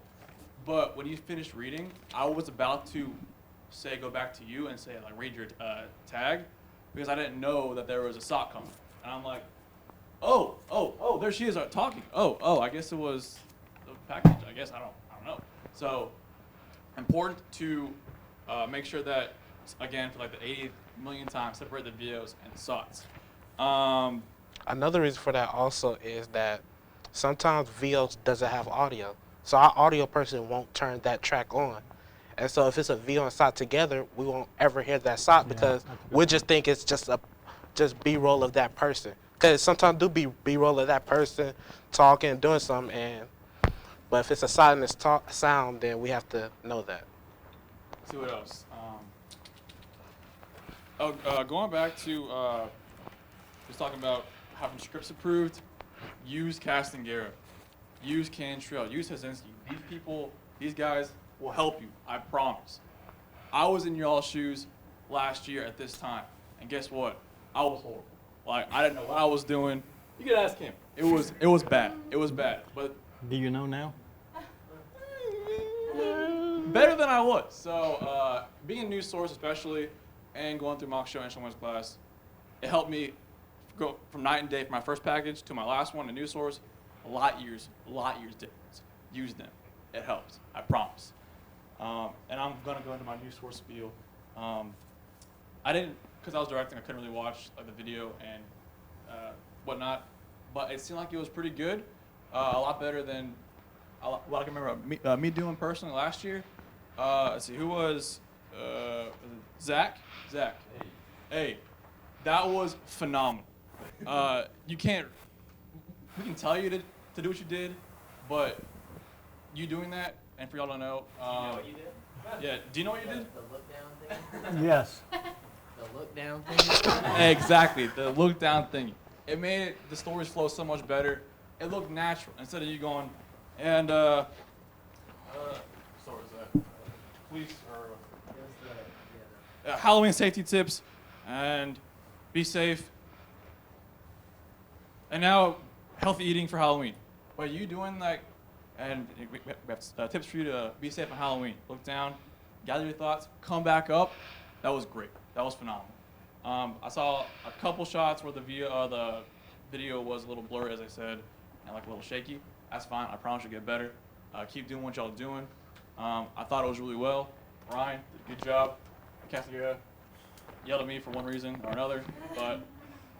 But when you finished reading, I was about to say go back to you and say like read your tag, because I didn't know that there was a SOT coming, and I'm like, oh, there she is talking. Oh, I guess it was the package. I guess I don't know. So important to make sure that, again, for like the 80th million time, separate the videos and the SOTs. Another reason for that also is that sometimes videos doesn't have audio. So our audio person won't turn that track on. And so if it's a video and SOT together, we won't ever hear that SOT because we just think it's just B-roll of that person. Because sometimes do be B-roll of that person talking and doing something. But if it's a SOT and it's sound, then we have to know that. Let's see what else. Going back to just talking about having scripts approved, use Castengera, use Cantrell, use Hazinski. These people, these guys will help you, I promise. I was in y'all's shoes last year at this time, and guess what? I was horrible. Like, I didn't know what I was doing. You could ask him. It was bad. It was bad. But do you know now? Better than I was. So being a news source especially, and going through Mockshow and Showman's class, it helped me go from night and day from my first package to my last one, a news source, a lot years difference. Use them. It helps. I promise. And I'm gonna go into my news source spiel. I didn't, because I was directing, I couldn't really watch like the video and whatnot, but it seemed like it was pretty good. A lot better than what I can remember me doing personally last year. Let's see, who was Zach? Zach. Hey, that was phenomenal. We can tell you to do what you did, but you doing that, and for y'all to know, do you know what you did? Yeah, do you know what you did? The look down thing? Yes. The look down thing? Exactly, the look down thing. It made the stories flow so much better. It looked natural instead of you going, and sorry, is that police or Halloween safety tips, and be safe. And now healthy eating for Halloween. But you doing like, and we have tips for you to be safe on Halloween. Look down, gather your thoughts, come back up. That was great. That was phenomenal. I saw a couple shots where the video was a little blurry, as I said, and like a little shaky. That's fine. I promise you'll get better. Keep doing what y'all doing. I thought it was really well. Ryan did a good job. Castengera yelled at me for one reason or another, but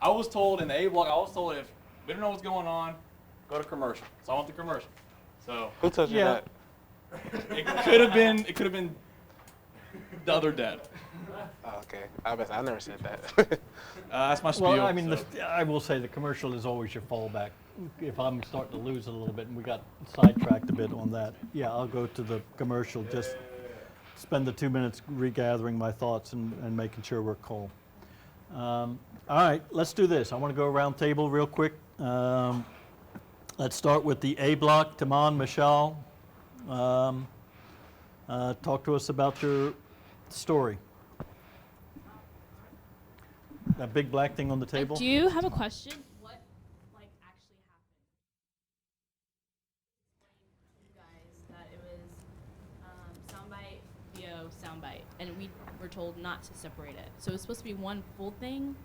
I was told in the A block, I was told if we don't know what's going on, go to commercial. So I went to commercial. So who told you that? It could have been the other dad. Oh, okay, I never said that. That's my spiel. Well, I mean, I will say the commercial is always your fallback. If I'm starting to lose a little bit, and we got sidetracked a bit on that, yeah, I'll go to the commercial. Just spend the 2 minutes regathering my thoughts and making sure we're calm. All right, let's do this. I want to go around table real quick. Let's start with the A block. Taman, Michelle, talk to us about your story. That big black thing on the table? I do have a question. What actually happened? You guys that it was soundbite, VO, soundbite, and we were told not to separate it. So it was supposed to be one full thing.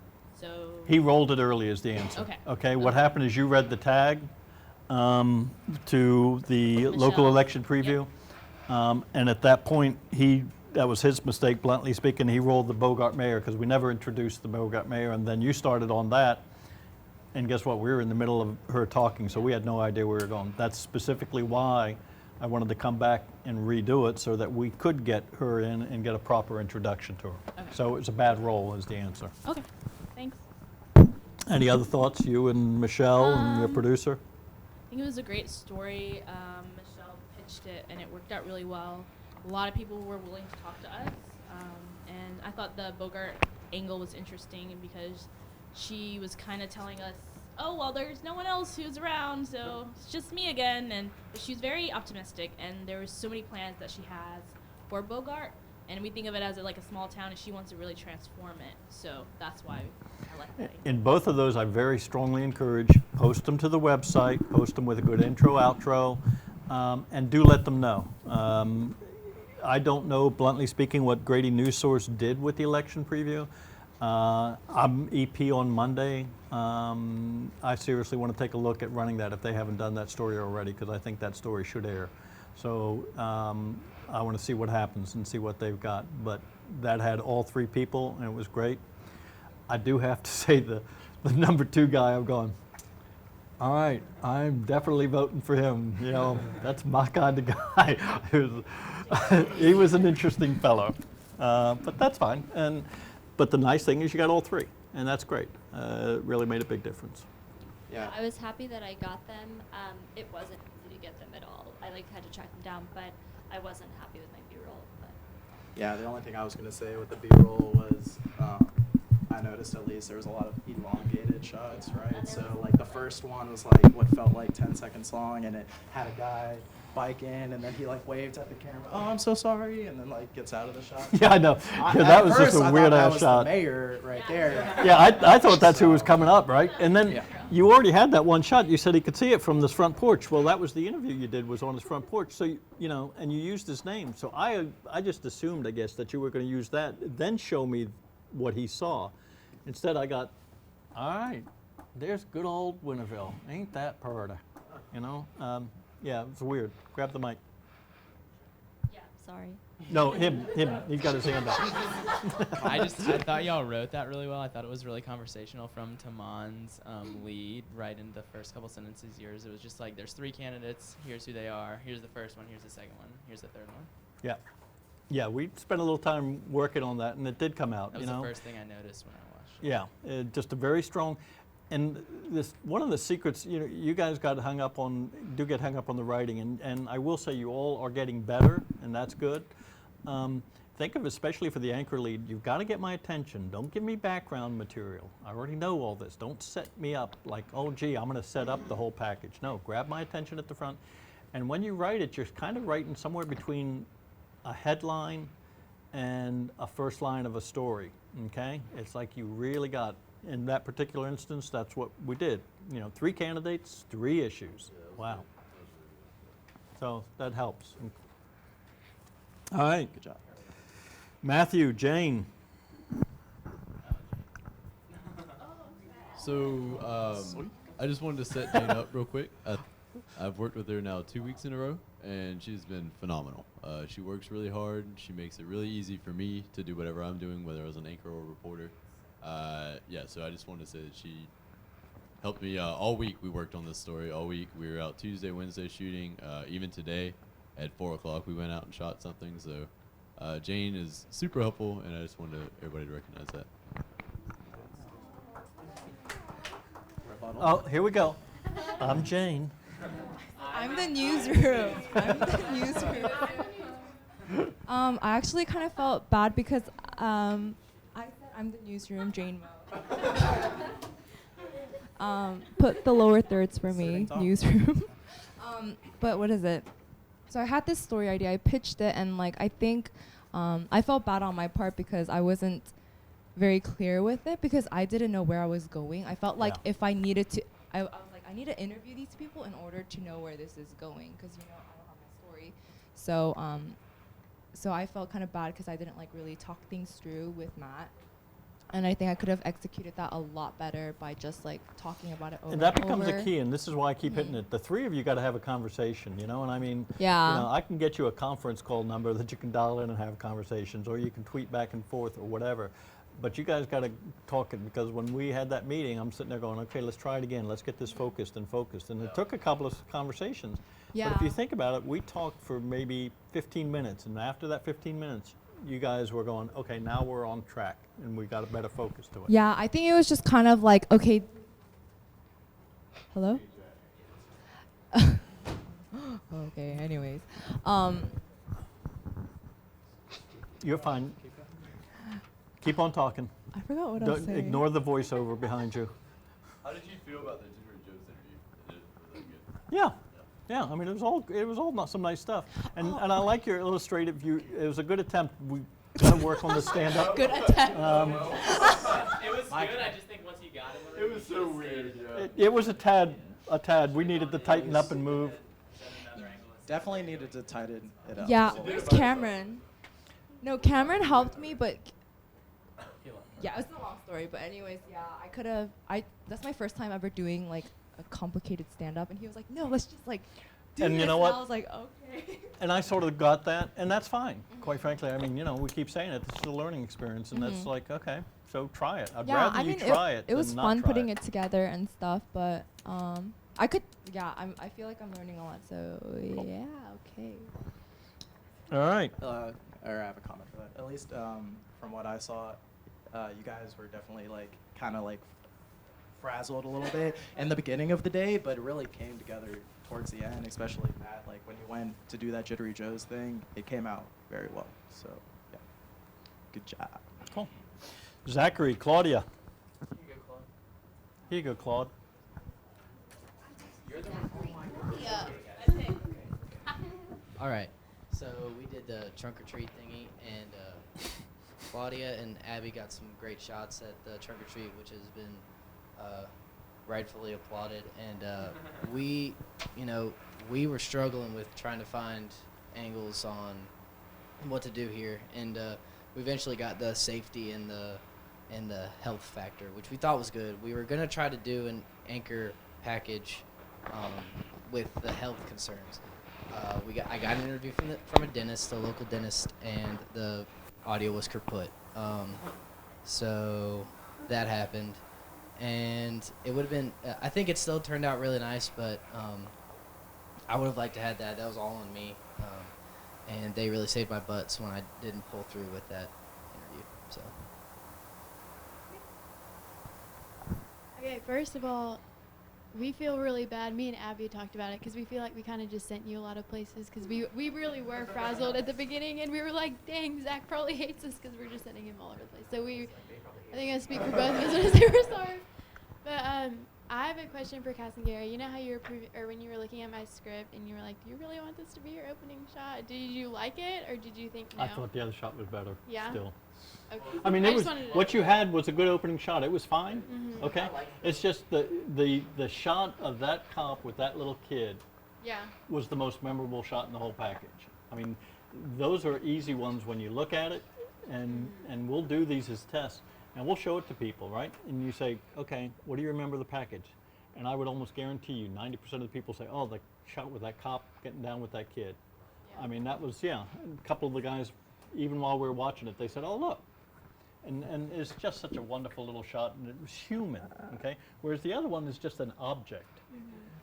So He rolled it early as the answer. Okay. What happened is you read the tag to the local election preview, and at that point that was his mistake, bluntly speaking. He rolled the Bogart mayor because we never introduced the Bogart mayor, and then you started on that. And guess what? We were in the middle of her talking, so we had no idea where we were going. That's specifically why I wanted to come back and redo it so that we could get her in and get a proper introduction to her. Okay. So it was a bad roll is the answer. Okay, thanks. Any other thoughts, you and Michelle and your producer? I think it was a great story. Michelle pitched it, and it worked out really well. A lot of people were willing to talk to us, and I thought the Bogart angle was interesting because she was kind of telling us, oh, well, there's no one else who's around, so it's just me again. But she was very optimistic, and there were so many plans that she has for Bogart, and we think of it as a small town, and she wants to really transform it. So that's why I like that. In both of those, I very strongly encourage, post them to the website, post them with a good intro, outro, and do let them know. I don't know, bluntly speaking, what Grady News Source did with the election preview. I'm EP on Monday. I seriously want to take a look at running that if they haven't done that story already, because I think that story should air. So I want to see what happens and see what they've got. But that had all three people, and it was great. I do have to say the number 2 guy, I'm going, all right, I'm definitely voting for him. You know, that's my kind of guy. He was an interesting fellow, but that's fine. But the nice thing is you got all three, and that's great. It really made a big difference. Yeah, I was happy that I got them. It wasn't easy to get them at all. I had to track them down, but I wasn't happy with my B-roll. But yeah, the only thing I was going to say with the B-roll was I noticed at least there was a lot of elongated shots, right? So the first one was what felt like 10 seconds long, and it had a guy bike in, and then he waved at the camera, oh, I'm so sorry, and then gets out of the shot. Yeah, I know. That was just a weird ass shot. The mayor right there. Yeah, I thought that's who was coming up, right? And then you already had that one shot. You said he could see it from this front porch. Well, that was the interview you did, was on his front porch. So and you used his name. So I just assumed, I guess, that you were going to use that, then show me what he saw. Instead, I got, all right, there's good old Winterville. Ain't that purty? Yeah, it's weird. Grab the mic. Yeah, sorry. No, him. He's got his hand up. I thought y'all wrote that really well. I thought it was really conversational from Taman's lead right in the first couple sentences. Yours, it was just there's 3 candidates. Here's who they are. Here's the first one. Here's the second one. Here's the third one. Yeah. Yeah, we spent a little time working on that, and it did come out. That was the first thing I noticed when I watched. Yeah, just a very strong. And one of the secrets, you guys do get hung up on the writing, and I will say you all are getting better, and that's good. Think of, especially for the anchor lead, you've got to get my attention. Don't give me background material. I already know all this. Don't set me up oh, gee, I'm going to set up the whole package. No, grab my attention at the front. And when you write it, you're kind of writing somewhere between a headline and a first line of a story, okay? It's you really got, in that particular instance, that's what we did. 3 candidates, 3 issues. Wow. So that helps. All right. Good job. Matthew, Jane. So I just wanted to set Jane up real quick. I've worked with her now 2 weeks in a row, and she's been phenomenal. She works really hard. She makes it really easy for me to do whatever I'm doing, whether I was an anchor or a reporter. So I just wanted to say that she helped me all week. We worked on this story all week. We were out Tuesday, Wednesday shooting. Even today at 4 o'clock, we went out and shot something. So Jane is super helpful, and I just wanted everybody to recognize that. Oh, here we go. I'm Jane. I'm the newsroom. I actually kind of felt bad because I said I'm the newsroom, Jane Mo. Put the lower thirds for me, Sitting tall. newsroom. But what is it? So I had this story idea. I pitched it, and like I think I felt bad on my part because I wasn't very clear with it because I didn't know where I was going. I felt like if I needed to, I was like, I need to interview these people in order to know where this is going because I don't have my story. So so I felt kind of bad because I didn't like really talk things through with Matt. And I think I could have executed that a lot better by just like talking about it over And that becomes over. a key, and this is why I keep hitting it. The three of you got to have a conversation, and I mean, Yeah. I can get you a conference call number that you can dial in and have conversations, or you can tweet back and forth or whatever. But you guys got to talk it, because when we had that meeting, I'm sitting there going, okay, let's try it again. Let's get this focused. And it took a couple of conversations. But if Yeah. you think about it, we talked for maybe 15 minutes, and after that 15 minutes, you guys were going, okay, now we're on track, and we got a better focus to it. Yeah, I think it was just kind of like, okay. Hello? Okay, anyways. You're fine. Keep on talking. I forgot what I was Don't saying. ignore the voiceover behind you. How did you feel about the Jittery Joe's interview? Was that good? Yeah. Yeah, I mean, it was all not some nice stuff. And I like your illustrative view. It was a good attempt. We got to work on the stand-up. Good attempt. It was good. I just think once you got it, It was so weird. Yeah. It was a tad. We needed to tighten up and move. Definitely needed to tighten it up. Yeah, where's Cameron? No, Cameron helped me, but yeah, it's a long story. But anyways, yeah, I could have. That's my first time ever doing like a complicated stand-up, and he was like, "No, let's just like do And this." you know And what? I was like, "Okay." And I sort of got that, and that's fine. Quite frankly, I mean, we keep saying it. This is a learning experience, and that's like, okay, so try it. I'd Yeah, rather I you mean, try it it was than not fun try putting it together and stuff, but I could. Yeah, I feel like I'm learning a lot. So yeah, okay. All right. Or I have a comment for that. At least from what I saw, you guys were definitely like kind of like frazzled a little bit in the beginning of the day, but it really came together towards the end, especially Matt. Like when you went to do that Jittery Joe's thing, it came out very well. So yeah, good job. Cool. Zachary, Claudia. Here you go, Claude. You're the one. All right, so we did the trunk or treat thingy, and Claudia and Abby got some great shots at the trunk or treat, which has been rightfully applauded. And we were struggling with trying to find angles on what to do here, and we eventually got the safety and the health factor, which we thought was good. We were gonna try to do an anchor package with the health concerns. I got an interview from a dentist, a local dentist, and the audio was kaput. So that happened, and it would have been. I think it still turned out really nice, but I would have liked to have that. That was all on me, and they really saved my butts when I didn't pull through with that interview. So. Okay, first of all, we feel really bad. Me and Abby talked about it because we feel like we kind of just sent you a lot of places because we really were frazzled at the beginning, and we were like, dang, Zach probably hates us because we're just sending him all over the place. So I think I speak for both of us when I say we're sorry. But I have a question for Cass and Gary. You know how you were when you were looking at my script and you were like, do you really want this to be your opening shot? Did you like it, or did you think no? I thought the other shot was better. Yeah? Still. Okay. I mean, I it just was wanted to what know. you had was a good opening shot. It was fine. Mhm. Okay. It's just the shot of that cop with that little kid. Yeah. Was the most memorable shot in the whole package. I mean, those are easy ones when you look at it, and we'll do these as tests, and we'll show it to people, right? And you say, okay, what do you remember the package? And I would almost guarantee you, 90% of the people say, oh, the shot with that cop getting down with that kid. I mean, that was, a couple of the guys, even while we were watching it, they said, oh, look. And it's just such a wonderful little shot, and it was human, okay? Whereas the other one is just an object.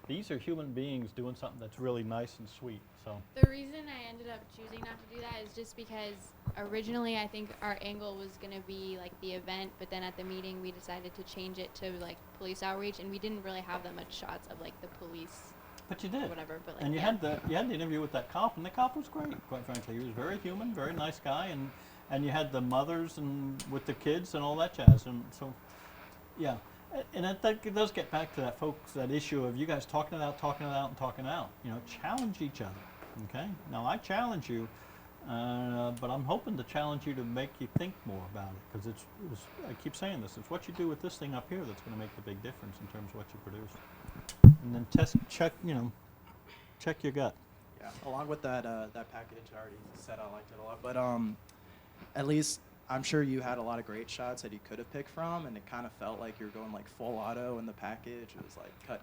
These are human beings doing something that's really nice and sweet, so. The reason I ended up choosing not to do that is just because originally I think our angle was going to be like the event, but then at the meeting we decided to change it to like police outreach, and we didn't really have that much shots of like the police. But you did. Or whatever, but like, and you had the interview with that cop, and the cop was great, quite frankly. He was very human, very nice guy, and you had the mothers and with the kids and all that jazz, and so, yeah. And that does get back to that, folks, that issue of you guys talking it out, and talking it out. You know, challenge each other, okay? Now, I challenge you, but I'm hoping to challenge you to make you think more about it, because I keep saying this, it's what you do with this thing up here that's going to make the big difference in terms of what you produce. And then check your gut. Yeah, along with that package, I already said I liked it a lot, but at least I'm sure you had a lot of great shots that you could have picked from, and it kind of felt like you were going like full auto in the package. It was like cut.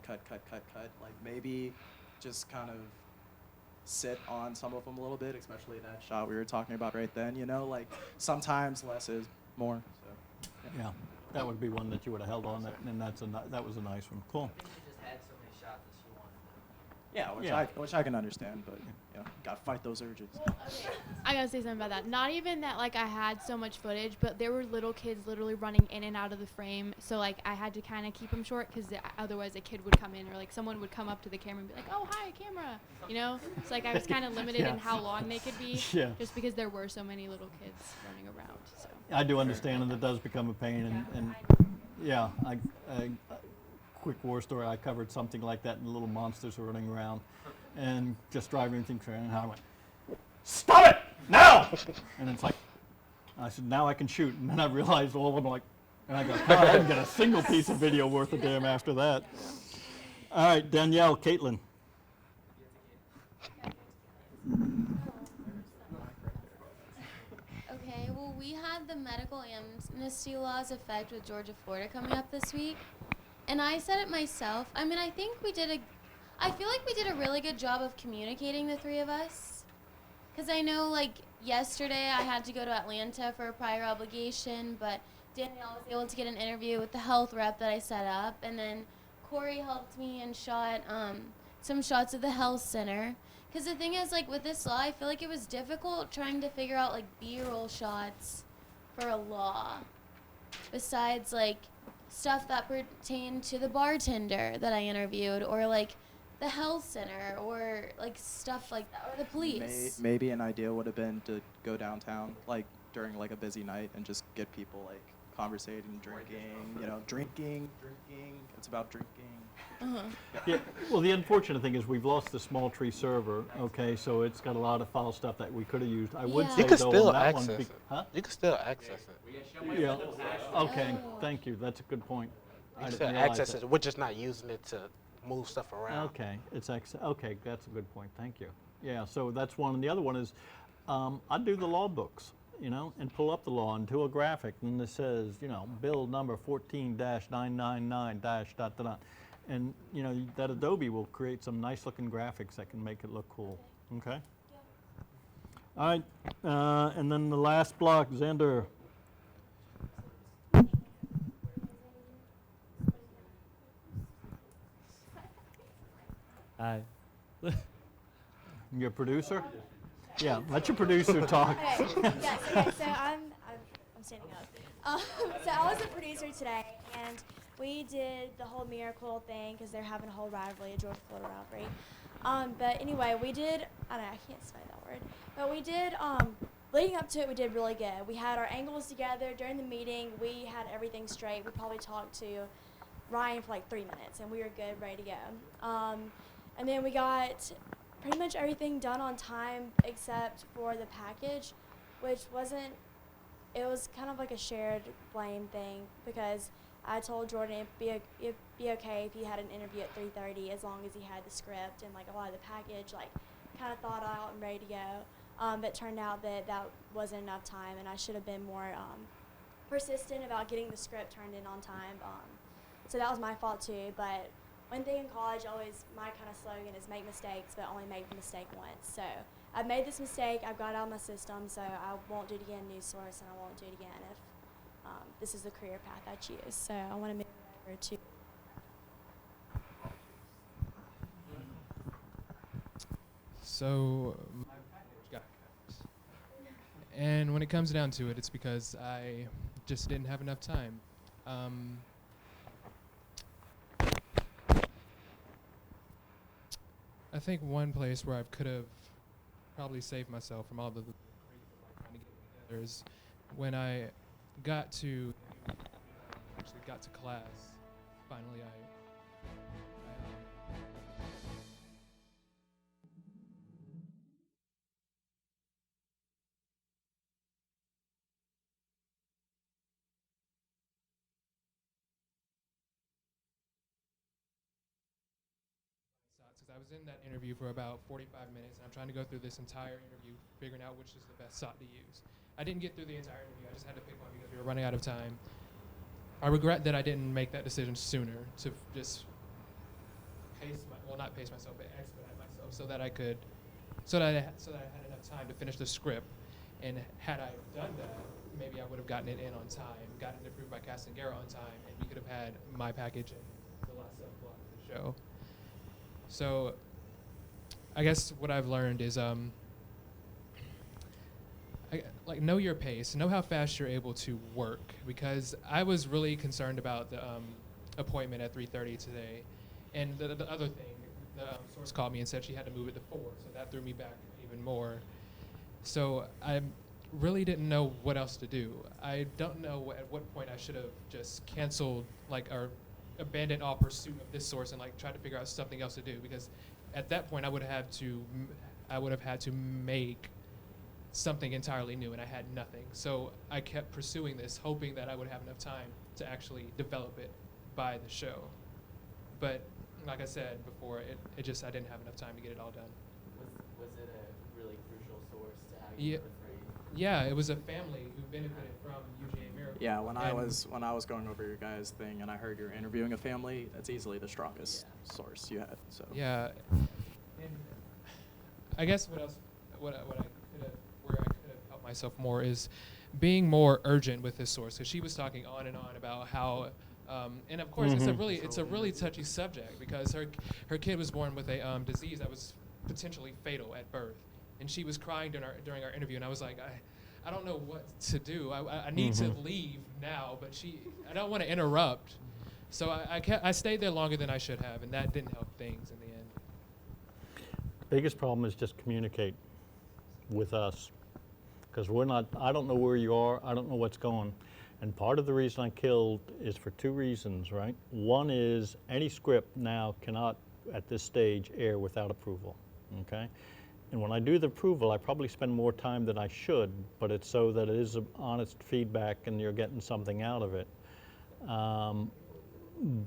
Like maybe just kind of sit on some of them a little bit, especially that shot we were talking about right then. You know, like sometimes less is more. So yeah, that would be one that you would have held on, and that was a nice one. Cool. Yeah, which I can understand, but you know, gotta fight those urges. I gotta say something about that. Not even that like I had so much footage, but there were little kids literally running in and out of the frame. So like I had to kind of keep them short because otherwise a kid would come in or like someone would come up to the camera and be like, "Oh, hi, camera," you know. So like I was kind of limited in how long they could be, just because there were so many little kids running around. So I do understand, and it does become a pain. And yeah, I quick war story. I covered something like that, and the little monsters were running around, and just driving things around. And I went, "Stop it now!" And it's like, I said, "Now I can shoot." And then I realized all of them like, and I go, "God, I didn't get a single piece of video worth a damn after that." All right, Danielle, Caitlin. Okay, well, we had the medical amnesty laws effect with Georgia, Florida coming up this week. And I said it myself. I mean, I feel like we did a really good job of communicating, the three of us. Because I know, like, yesterday I had to go to Atlanta for a prior obligation, but Danielle was able to get an interview with the health rep that I set up. And then Corey helped me and shot some shots of the health center. Because the thing is, like, with this law, I feel like it was difficult trying to figure out, like, B-roll shots for a law. Besides, like, stuff that pertained to the bartender that I interviewed, or like the health center, or like stuff like that, or the police. Maybe an idea would have been to go downtown, like during like a busy night, and just get people like conversating, drinking. You know, drinking. It's about drinking. Yeah. Well, the unfortunate thing is we've lost the small tree server. Okay, so it's got a lot of file stuff that we could have used. I would say you can though still on that access one, it. Huh? You can still access it. Yeah. Okay. Thank you. That's a good point. You can still access it. We're just not using it to move stuff around. Okay. Okay. That's a good point. Thank you. Yeah. So that's one. And the other one is, I do the law books, you know, and pull up the law and do a graphic, and it says, you know, bill number 14-999- ... And you know that Adobe will create some nice looking graphics that can make it look cool. Okay. All right, and then the last block, Xander. Hi. Your producer? Yeah, let your producer talk. Okay. Yes. Okay. So I'm standing up. So I was a producer today, and we did the whole miracle thing because they're having a whole rivalry, a Georgia Florida rivalry. But anyway, we did. I don't know. I can't say that word. But we did. Leading up to it, we did really good. We had our angles together during the meeting. We had everything straight. We probably talked to Ryan for like 3 minutes, and we were good, ready to go. And then we got pretty much everything done on time except for the package, which wasn't. It was kind of like a shared blame thing because I told Jordan it'd be okay if he had an interview at 3:30 as long as he had the script and like a lot of the package like kind of thought out and ready to go. But it turned out that wasn't enough time, and I should have been more persistent about getting the script turned in on time. So that was my fault too. But one thing in college, my kind of slogan is make mistakes, but only make the mistake once. So I've made this mistake. I've got it out of my system, so I won't do it again in News Source, and I won't do it again if this is the career path I choose. So I want to move it over to. So my package got cut. And when it comes down to it, it's because I just didn't have enough time. I think one place where I could have probably saved myself from all the crazy trying to get together is when I got to class. finally I because I was in that interview for about 45 minutes, and I'm trying to go through this entire interview, figuring out which is the best SOT to use. I didn't get through the entire interview. I just had to pick one because we were running out of time. I regret that I didn't make that decision sooner to just not pace myself, but expedite myself so that I had enough time to finish the script. And had I done that, maybe I would have gotten it in on time, gotten it approved by Castengera on time, and we could have had my package in the last 7 o'clock of the show. So I guess what I've learned is know your pace, know how fast you're able to work, because I was really concerned about the appointment at 3:30 today. And the other thing, the source called me and said she had to move it to 4, so that threw me back even more. So I really didn't know what else to do. I don't know at what point I should have just canceled or abandoned all pursuit of this source and tried to figure out something else to do, because at that point I would have had to make something entirely new, and I had nothing. So I kept pursuing this, hoping that I would have enough time to actually develop it by the show. But like I said before, I didn't have enough time to get it all done. Was it a really crucial source to have you with? Yeah, it was a family who benefited from UGA Miracle. Yeah, when I was going over your guys' thing and I heard you're interviewing a family, that's easily the strongest source you had. So yeah, and I guess where I could have helped myself more is being more urgent with this source, because she was talking on and on about how. And of course, it's a really touchy subject, because her kid was born with a disease that was potentially fatal at birth, and she was crying during our interview, and I was like, I don't know what to do. I need to leave now, but I don't want to interrupt, so I stayed there longer than I should have, and that didn't help things in the end. Biggest problem is just communicate with us, because I don't know where you are. I don't know what's going. And part of the reason I killed is for 2 reasons, right? One is any script now cannot, at this stage, air without approval, okay? And when I do the approval, I probably spend more time than I should, but it's so that it is honest feedback and you're getting something out of it.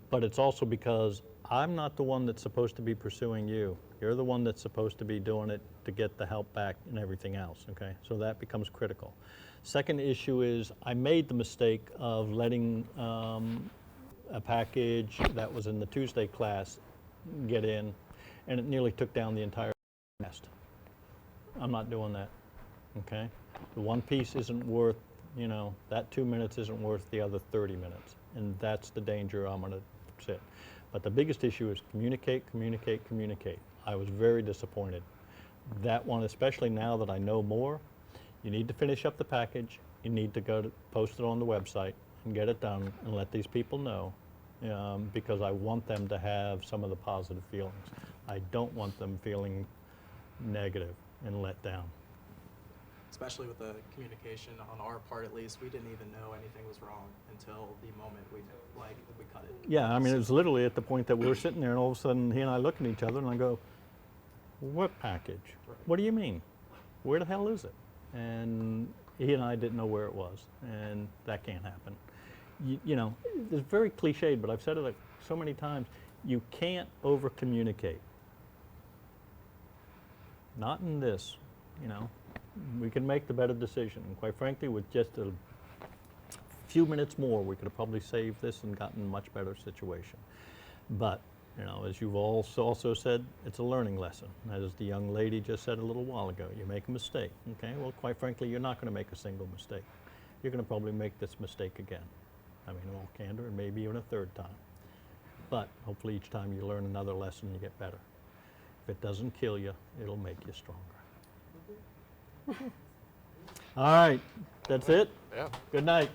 But it's also because I'm not the one that's supposed to be pursuing you. You're the one that's supposed to be doing it to get the help back and everything else, okay? So that becomes critical. Second issue is I made the mistake of letting a package that was in the Tuesday class get in, and it nearly took down the entire cast. I'm not doing that, okay? The one piece isn't worth, that 2 minutes isn't worth the other 30 minutes, and that's the danger I'm gonna sit. But the biggest issue is communicate, communicate, communicate. I was very disappointed. That one, especially now that I know more, you need to finish up the package. You need to go to post it on the website and get it done and let these people know, because I want them to have some of the positive feelings. I don't want them feeling negative and let down. especially with the communication on our part, at least, we didn't even know anything was wrong until the moment we cut it. Yeah, I mean, it was literally at the point that we were sitting there, and all of a sudden he and I look at each other, and I go, "What package? What do you mean? Where the hell is it?" And he and I didn't know where it was, and that can't happen. You know, it's very cliched, but I've said it like so many times. You can't over communicate. Not in this, you know. We can make the better decision. And quite frankly, with just a few minutes more, we could have probably saved this and gotten a much better situation. But, you know, as you've also said, it's a learning lesson. As the young lady just said a little while ago, you make a mistake, okay? Well, quite frankly, you're not going to make a single mistake. You're going to probably make this mistake again. I mean, in all candor, and maybe even a third time. But hopefully each time you learn another lesson, you get better. If it doesn't kill you, it'll make you stronger. All right, that's it. Yeah. Good night.